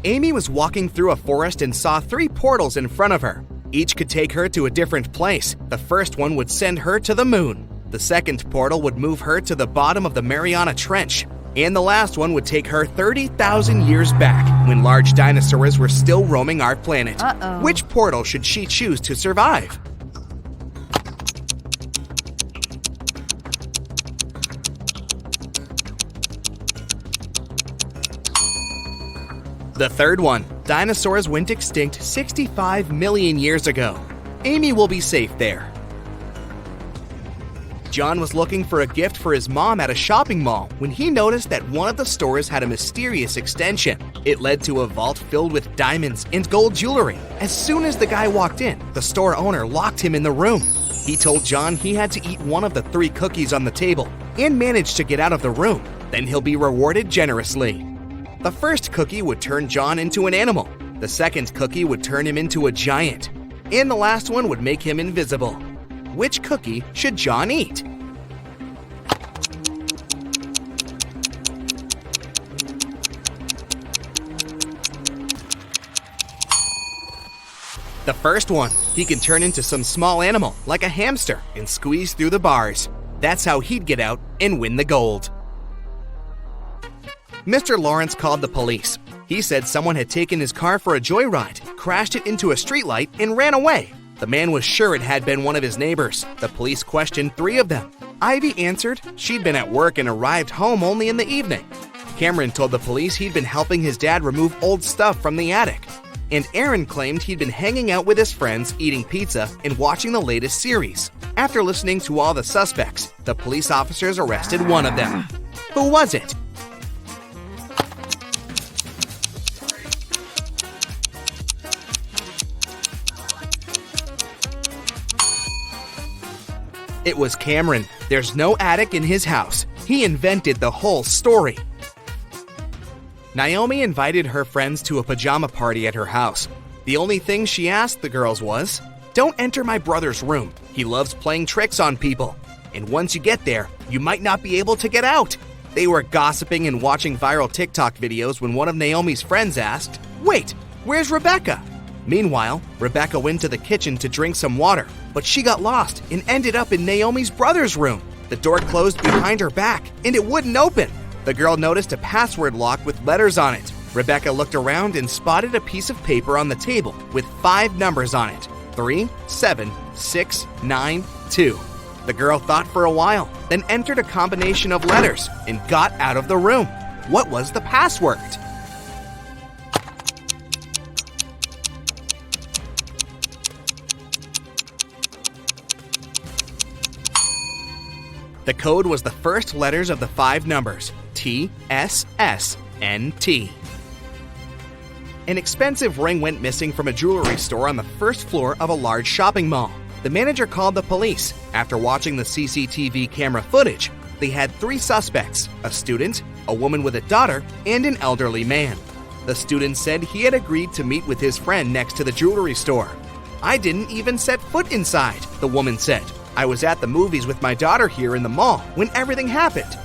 Amy was walking through a forest and saw 3 portals in front of her. Each could take her to a different place. The first one would send her to the moon. The second portal would move her to the bottom of the Mariana Trench. And the last one would take her 30,000 years back, when large dinosaurs were still roaming our planet. Which portal should she choose to survive? The third one. Dinosaurs went extinct 65 million years ago. Amy will be safe there. John was looking for a gift for his mom at a shopping mall when he noticed that one of the stores had a mysterious extension. It led to a vault filled with diamonds and gold jewelry. As soon as the guy walked in, the store owner locked him in the room. He told John he had to eat one of the 3 cookies on the table and manage to get out of the room. Then he'll be rewarded generously. The first cookie would turn John into an animal. The second cookie would turn him into a giant. And the last one would make him invisible. Which cookie should John eat? The first one. He can turn into some small animal, like a hamster, and squeeze through the bars. That's how he'd get out and win the gold. Mr. Lawrence called the police. He said someone had taken his car for a joyride, crashed it into a streetlight, and ran away. The man was sure it had been one of his neighbors. The police questioned 3 of them. Ivy answered she'd been at work and arrived home only in the evening. Cameron told the police he'd been helping his dad remove old stuff from the attic. And Aaron claimed he'd been hanging out with his friends, eating pizza, and watching the latest series. After listening to all the suspects, the police officers arrested one of them. Who was it? It was Cameron. There's no attic in his house. He invented the whole story. Naomi invited her friends to a pajama party at her house. The only thing she asked the girls was, "Don't enter my brother's room. He loves playing tricks on people. And once you get there, you might not be able to get out." They were gossiping and watching viral TikTok videos when one of Naomi's friends asked, "Wait, where's Rebecca?" Meanwhile, Rebecca went to the kitchen to drink some water, but she got lost and ended up in Naomi's brother's room. The door closed behind her back, and it wouldn't open. The girl noticed a password lock with letters on it. Rebecca looked around and spotted a piece of paper on the table with 5 numbers on it: 3, 7, 6, 9, 2. The girl thought for a while, then entered a combination of letters and got out of the room. What was the password? The code was the first letters of the 5 numbers, TSSNT. An expensive ring went missing from a jewelry store on the first floor of a large shopping mall. The manager called the police. After watching the CCTV camera footage, they had 3 suspects: a student, a woman with a daughter, and an elderly man. The student said he had agreed to meet with his friend next to the jewelry store. "I didn't even set foot inside," the woman said. "I was at the movies with my daughter here in the mall when everything happened."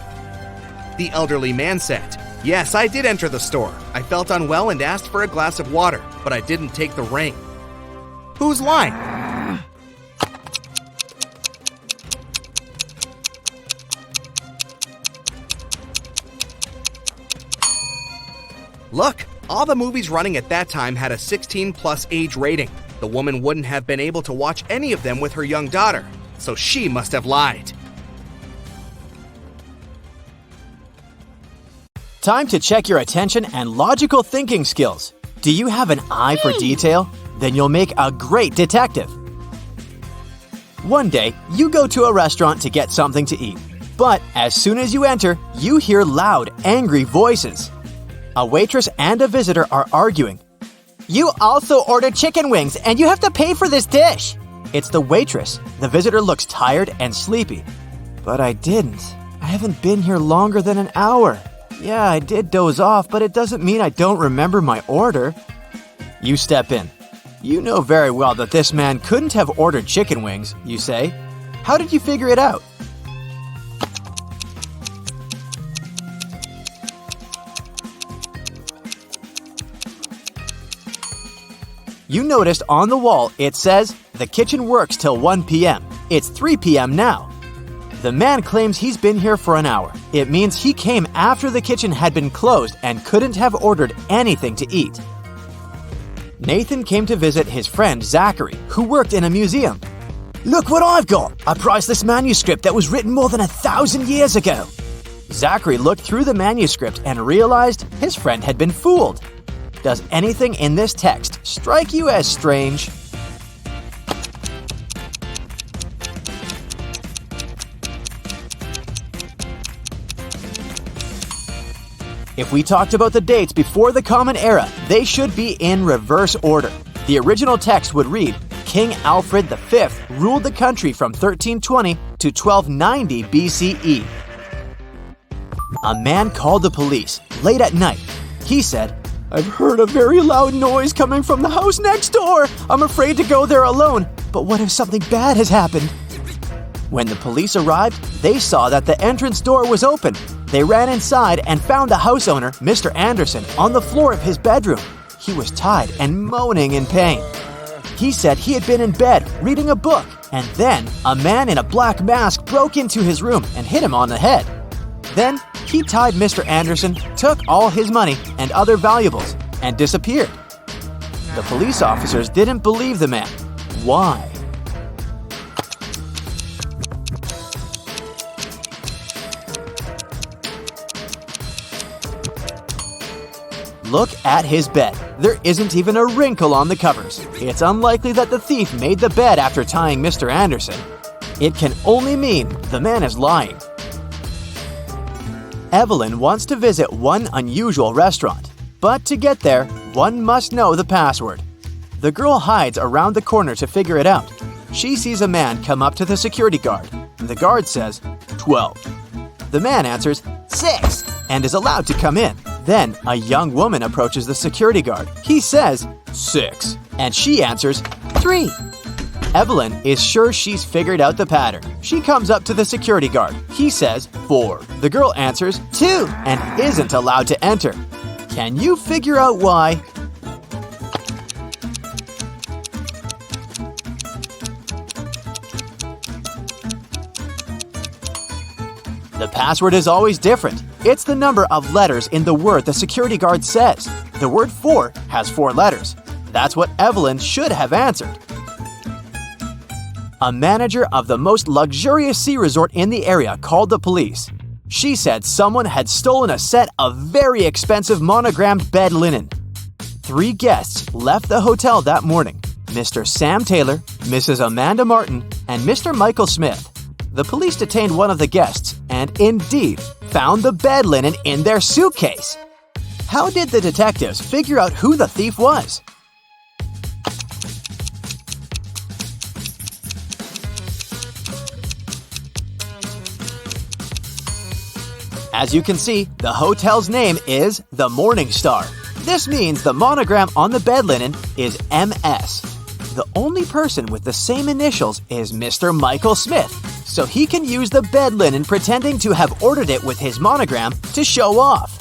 The elderly man said, "Yes, I did enter the store. I felt unwell and asked for a glass of water, but I didn't take the ring." Who's lying? Look, all the movies running at that time had a 16+ age rating. The woman wouldn't have been able to watch any of them with her young daughter, so she must have lied. Time to check your attention and logical thinking skills. Do you have an eye for detail? Then you'll make a great detective. One day, you go to a restaurant to get something to eat. But as soon as you enter, you hear loud, angry voices. A waitress and a visitor are arguing. "You also ordered chicken wings, and you have to pay for this dish." It's the waitress. The visitor looks tired and sleepy. "But I didn't. I haven't been here longer than an hour. Yeah, I did doze off, but it doesn't mean I don't remember my order." You step in. "You know very well that this man couldn't have ordered chicken wings," you say. "How did you figure it out?" You noticed on the wall it says, "The kitchen works till 1 p.m. It's 3 p.m. now. The man claims he's been here for an hour. It means he came after the kitchen had been closed and couldn't have ordered anything to eat. Nathan came to visit his friend Zachary, who worked in a museum. "Look what I've got! A priceless manuscript that was written more than 1,000 years ago!" Zachary looked through the manuscript and realized his friend had been fooled. Does anything in this text strike you as strange? If we talked about the dates before the Common Era, they should be in reverse order. The original text would read, King Alfred V ruled the country from 1320 to 1290 BCE. A man called the police late at night. He said, "I've heard a very loud noise coming from the house next door. I'm afraid to go there alone, but what if something bad has happened?" When the police arrived, they saw that the entrance door was open. They ran inside and found the house owner, Mr. Anderson, on the floor of his bedroom. He was tied and moaning in pain. He said he had been in bed reading a book, and then a man in a black mask broke into his room and hit him on the head. Then he tied Mr. Anderson, took all his money and other valuables, and disappeared. The police officers didn't believe the man. Why? Look at his bed. There isn't even a wrinkle on the covers. It's unlikely that the thief made the bed after tying Mr. Anderson. It can only mean the man is lying. Evelyn wants to visit one unusual restaurant, but to get there, one must know the password. The girl hides around the corner to figure it out. She sees a man come up to the security guard. The guard says, 12. The man answers, 6, and is allowed to come in. Then a young woman approaches the security guard. He says, 6, and she answers, 3. Evelyn is sure she's figured out the pattern. She comes up to the security guard. He says, 4. The girl answers, 2, and isn't allowed to enter. Can you figure out why? The password is always different. It's the number of letters in the word the security guard says. The word 4 has 4 letters. That's what Evelyn should have answered. A manager of the most luxurious sea resort in the area called the police. She said someone had stolen a set of very expensive monogrammed bed linen. 3 guests left the hotel that morning: Mr. Sam Taylor, Mrs. Amanda Martin, and Mr. Michael Smith. The police detained one of the guests and indeed found the bed linen in their suitcase. How did the detectives figure out who the thief was? As you can see, the hotel's name is the Morning Star. This means the monogram on the bed linen is MS. The only person with the same initials is Mr. Michael Smith, so he can use the bed linen pretending to have ordered it with his monogram to show off.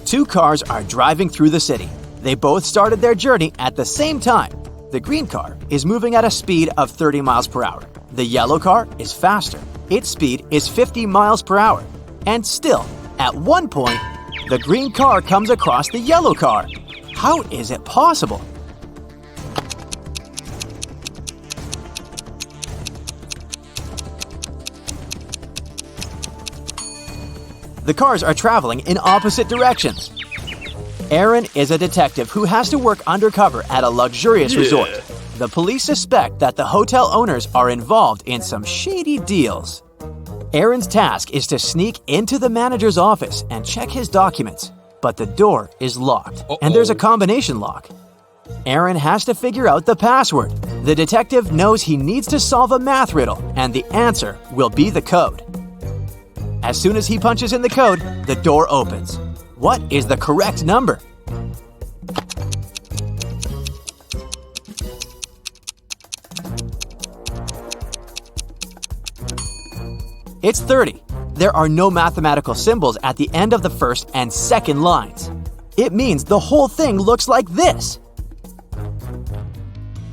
2 cars are driving through the city. They both started their journey at the same time. The green car is moving at a speed of 30 miles per hour. The yellow car is faster. Its speed is 50 miles per hour. And still, at one point, the green car comes across the yellow car. How is it possible? The cars are traveling in opposite directions. Aaron is a detective who has to work undercover at a luxurious resort. The police suspect that the hotel owners are involved in some shady deals. Aaron's task is to sneak into the manager's office and check his documents, but the door is locked, and there's a combination lock. Aaron has to figure out the password. The detective knows he needs to solve a math riddle, and the answer will be the code. As soon as he punches in the code, the door opens. What is the correct number? It's 30. There are no mathematical symbols at the end of the first and second lines. It means the whole thing looks like this.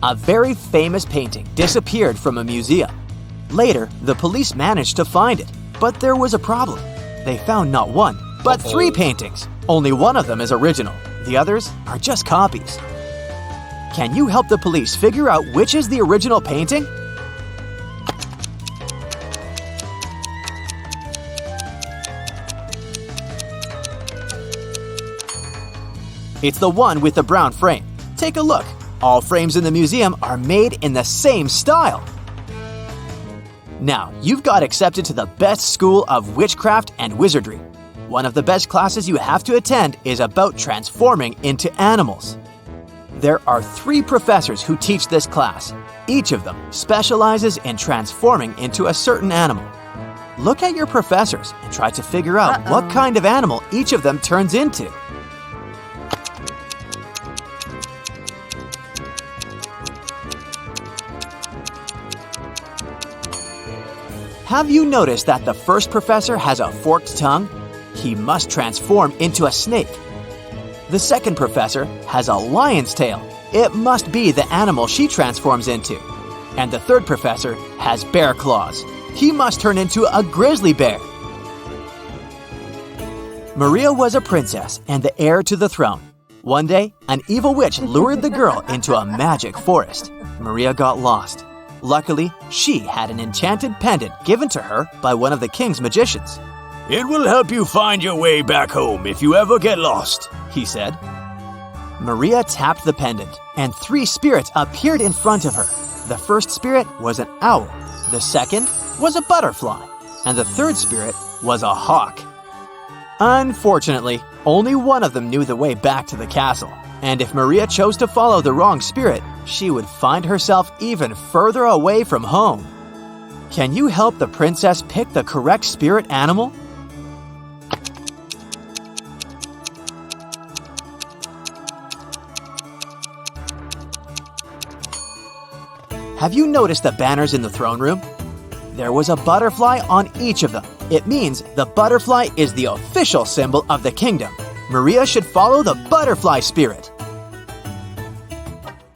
A very famous painting disappeared from a museum. Later, the police managed to find it, but there was a problem. They found not one, but 3 paintings. Only one of them is original. The others are just copies. Can you help the police figure out which is the original painting? It's the one with the brown frame. Take a look. All frames in the museum are made in the same style. Now, you've got accepted to the best school of witchcraft and wizardry. One of the best classes you have to attend is about transforming into animals. There are 3 professors who teach this class. Each of them specializes in transforming into a certain animal. Look at your professors and try to figure out what kind of animal each of them turns into. Have you noticed that the first professor has a forked tongue? He must transform into a snake. The second professor has a lion's tail. It must be the animal she transforms into. And the third professor has bear claws. He must turn into a grizzly bear. Maria was a princess and the heir to the throne. One day, an evil witch lured the girl into a magic forest. Maria got lost. Luckily, she had an enchanted pendant given to her by one of the king's magicians. "It will help you find your way back home if you ever get lost," he said. Maria tapped the pendant, and 3 spirits appeared in front of her. The first spirit was an owl, the second was a butterfly, and the third spirit was a hawk. Unfortunately, only one of them knew the way back to the castle, and if Maria chose to follow the wrong spirit, she would find herself even further away from home. Can you help the princess pick the correct spirit animal? Have you noticed the banners in the throne room? There was a butterfly on each of them. It means the butterfly is the official symbol of the kingdom. Maria should follow the butterfly spirit.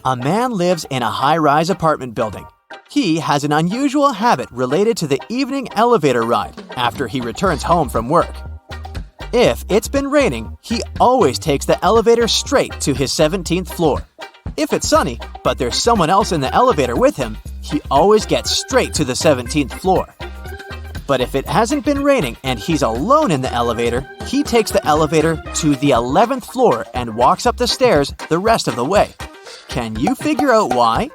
A man lives in a high-rise apartment building. He has an unusual habit related to the evening elevator ride after he returns home from work. If it's been raining, he always takes the elevator straight to his 17th floor. If it's sunny, but there's someone else in the elevator with him, he always gets straight to the 17th floor. But if it hasn't been raining and he's alone in the elevator, he takes the elevator to the 11th floor and walks up the stairs the rest of the way. Can you figure out why?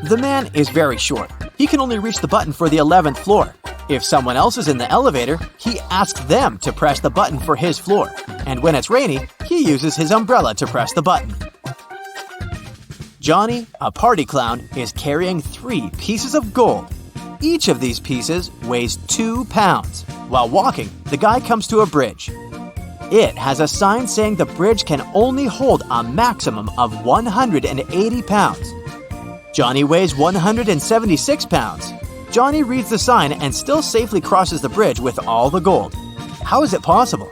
The man is very short. He can only reach the button for the 11th floor. If someone else is in the elevator, he asks them to press the button for his floor. And when it's rainy, he uses his umbrella to press the button. Johnny, a party clown, is carrying 3 pieces of gold. Each of these pieces weighs 2 pounds. While walking, the guy comes to a bridge. It has a sign saying the bridge can only hold a maximum of 180 pounds. Johnny weighs 176 pounds. Johnny reads the sign and still safely crosses the bridge with all the gold. How is it possible?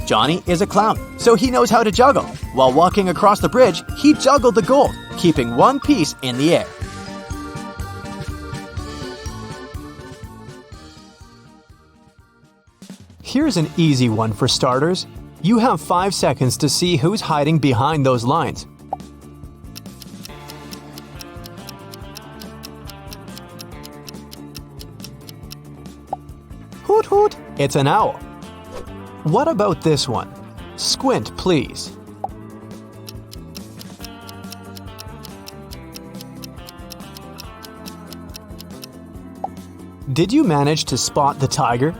Johnny is a clown, so he knows how to juggle. While walking across the bridge, he juggled the gold, keeping one piece in the air. Here's an easy one for starters. You have 5 seconds to see who's hiding behind those lines. Hoot hoot, it's an owl. What about this one? Squint, please. Did you manage to spot the tiger?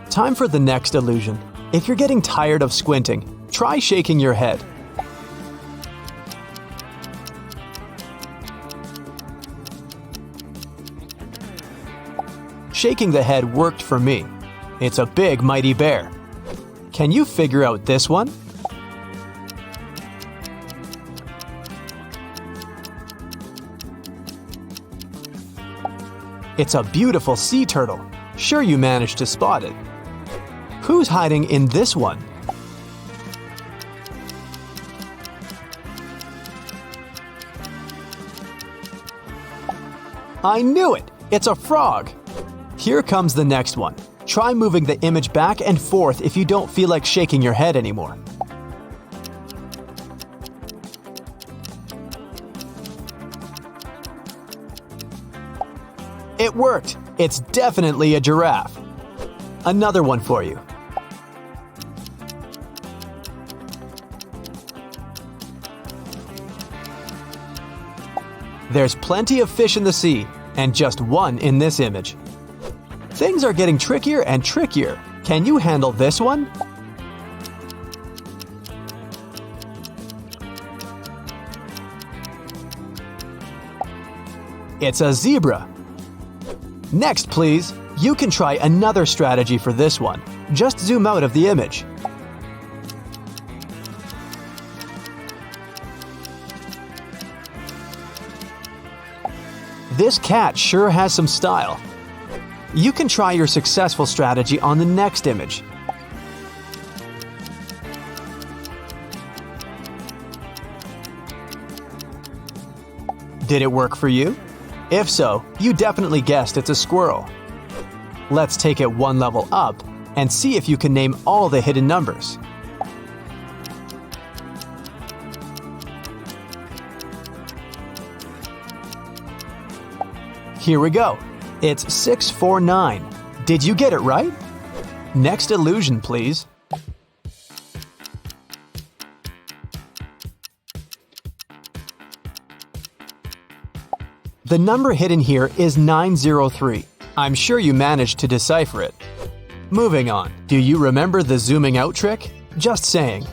Time for the next illusion. If you're getting tired of squinting, try shaking your head. Shaking the head worked for me. It's a big, mighty bear. Can you figure out this one? It's a beautiful sea turtle. Sure you managed to spot it. Who's hiding in this one? I knew it! It's a frog! Here comes the next one. Try moving the image back and forth if you don't feel like shaking your head anymore. It worked! It's definitely a giraffe. Another one for you. There's plenty of fish in the sea, and just one in this image. Things are getting trickier and trickier. Can you handle this one? It's a zebra. Next, please. You can try another strategy for this one. Just zoom out of the image. This cat sure has some style. You can try your successful strategy on the next image. Did it work for you? If so, you definitely guessed it's a squirrel. Let's take it one level up and see if you can name all the hidden numbers. Here we go. It's 649. Did you get it right? Next illusion, please. The number hidden here is 903. I'm sure you managed to decipher it. Moving on. Do you remember the zooming out trick? Just saying.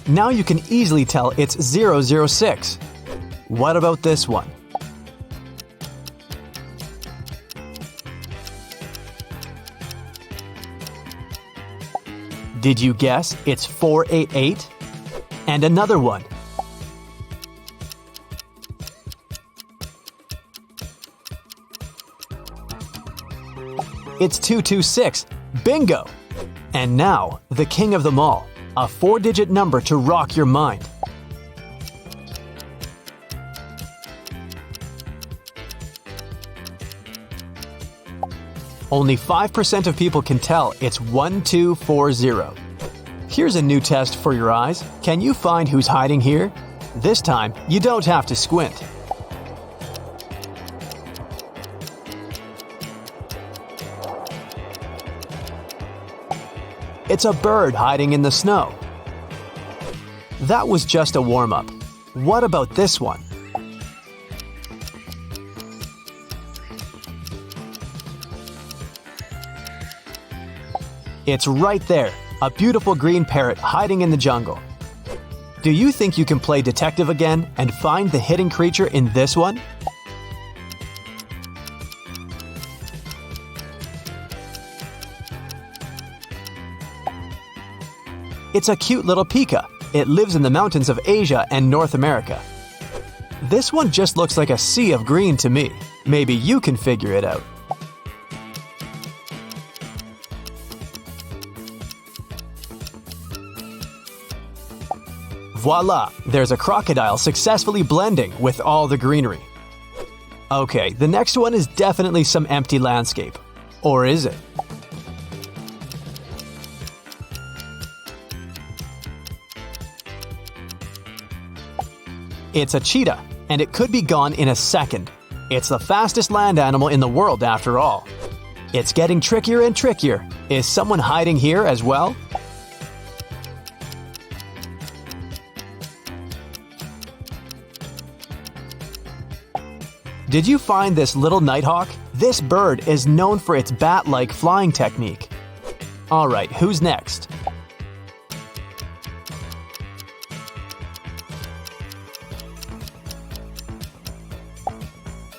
Now you can easily tell it's 006. What about this one? Did you guess it's 488? And another one. It's 226. Bingo! And now, the king of them all. A 4-digit number to rock your mind. Only 5% of people can tell it's 1240. Here's a new test for your eyes. Can you find who's hiding here? This time, you don't have to squint. It's a bird hiding in the snow. That was just a warm-up. What about this one? It's right there, a beautiful green parrot hiding in the jungle. Do you think you can play detective again and find the hidden creature in this one? It's a cute little pika. It lives in the mountains of Asia and North America. This one just looks like a sea of green to me. Maybe you can figure it out. Voila! There's a crocodile successfully blending with all the greenery. Okay, the next one is definitely some empty landscape. Or is it? It's a cheetah, and it could be gone in a second. It's the fastest land animal in the world after all. It's getting trickier and trickier. Is someone hiding here as well? Did you find this little nighthawk? This bird is known for its bat-like flying technique. Alright, who's next?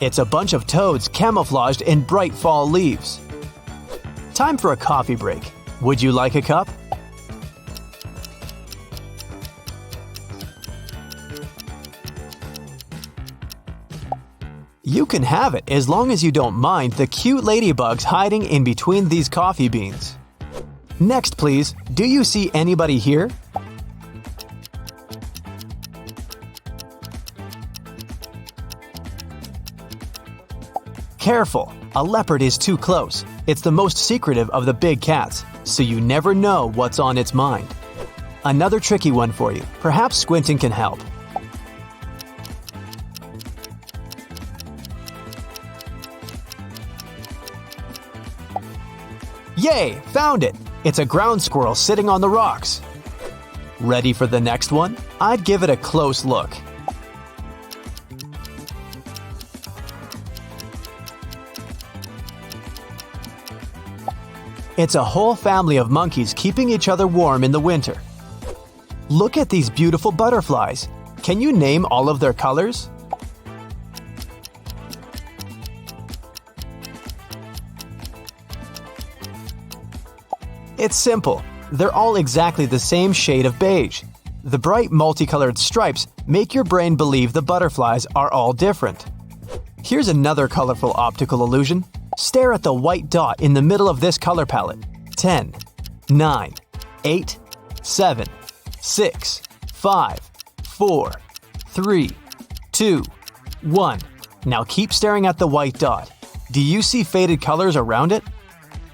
It's a bunch of toads camouflaged in bright fall leaves. Time for a coffee break. Would you like a cup? You can have it as long as you don't mind the cute ladybugs hiding in between these coffee beans. Next, please, do you see anybody here? Careful, a leopard is too close. It's the most secretive of the big cats, so you never know what's on its mind. Another tricky one for you. Perhaps squinting can help. Yay! Found it! It's a ground squirrel sitting on the rocks. Ready for the next one? I'd give it a close look. It's a whole family of monkeys keeping each other warm in the winter. Look at these beautiful butterflies. Can you name all of their colors? It's simple. They're all exactly the same shade of beige. The bright multicolored stripes make your brain believe the butterflies are all different. Here's another colorful optical illusion. Stare at the white dot in the middle of this color palette. 10, 9, 8, 7, 6, 5, 4, 3, 2, 1. Now keep staring at the white dot. Do you see faded colors around it?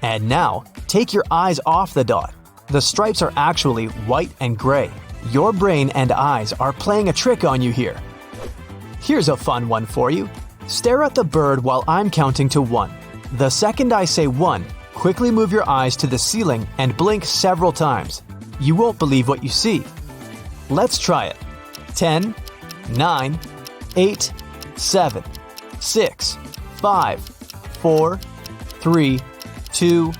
And now, take your eyes off the dot. The stripes are actually white and gray. Your brain and eyes are playing a trick on you here. Here's a fun one for you. Stare at the bird while I'm counting to 1. The second I say 1, quickly move your eyes to the ceiling and blink several times. You won't believe what you see. Let's try it. 10, 9, 8, 7, 6, 5, 4, 3, 2,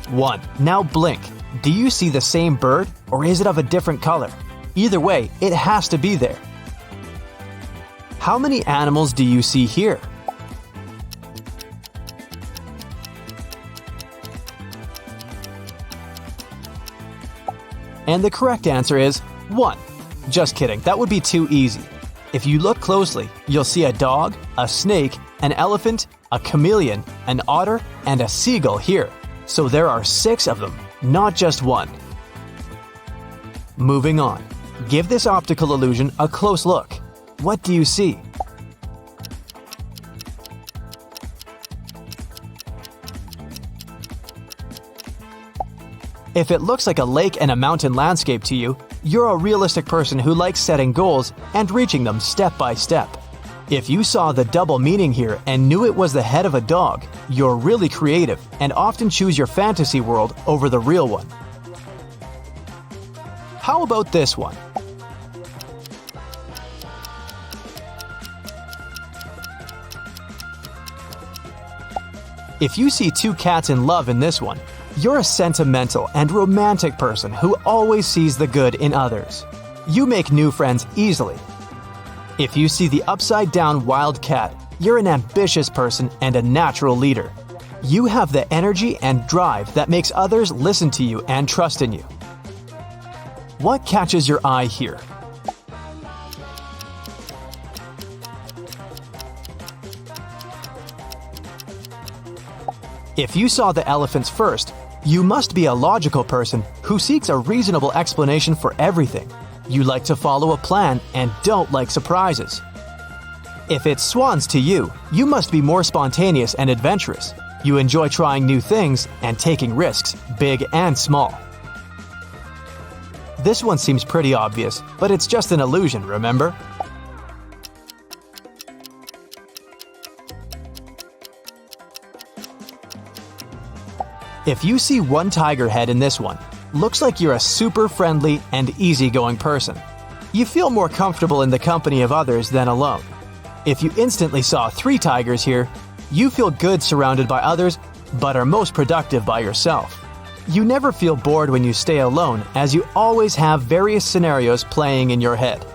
1. Now blink. Do you see the same bird, or is it of a different color? Either way, it has to be there. How many animals do you see here? And the correct answer is 1. Just kidding, that would be too easy. If you look closely, you'll see a dog, a snake, an elephant, a chameleon, an otter, and a seagull here. So there are 6 of them, not just 1. Moving on. Give this optical illusion a close look. What do you see? If it looks like a lake and a mountain landscape to you, you're a realistic person who likes setting goals and reaching them step by step. If you saw the double meaning here and knew it was the head of a dog, you're really creative and often choose your fantasy world over the real one. How about this one? If you see 2 cats in love in this one, you're a sentimental and romantic person who always sees the good in others. You make new friends easily. If you see the upside-down wild cat, you're an ambitious person and a natural leader. You have the energy and drive that makes others listen to you and trust in you. What catches your eye here? If you saw the elephants first, you must be a logical person who seeks a reasonable explanation for everything. You like to follow a plan and don't like surprises. If it's swans to you, you must be more spontaneous and adventurous. You enjoy trying new things and taking risks, big and small. This one seems pretty obvious, but it's just an illusion, remember? If you see 1 tiger head in this one, looks like you're a super friendly and easygoing person. You feel more comfortable in the company of others than alone. If you instantly saw 3 tigers here, you feel good surrounded by others, but are most productive by yourself. You never feel bored when you stay alone, as you always have various scenarios playing in your head.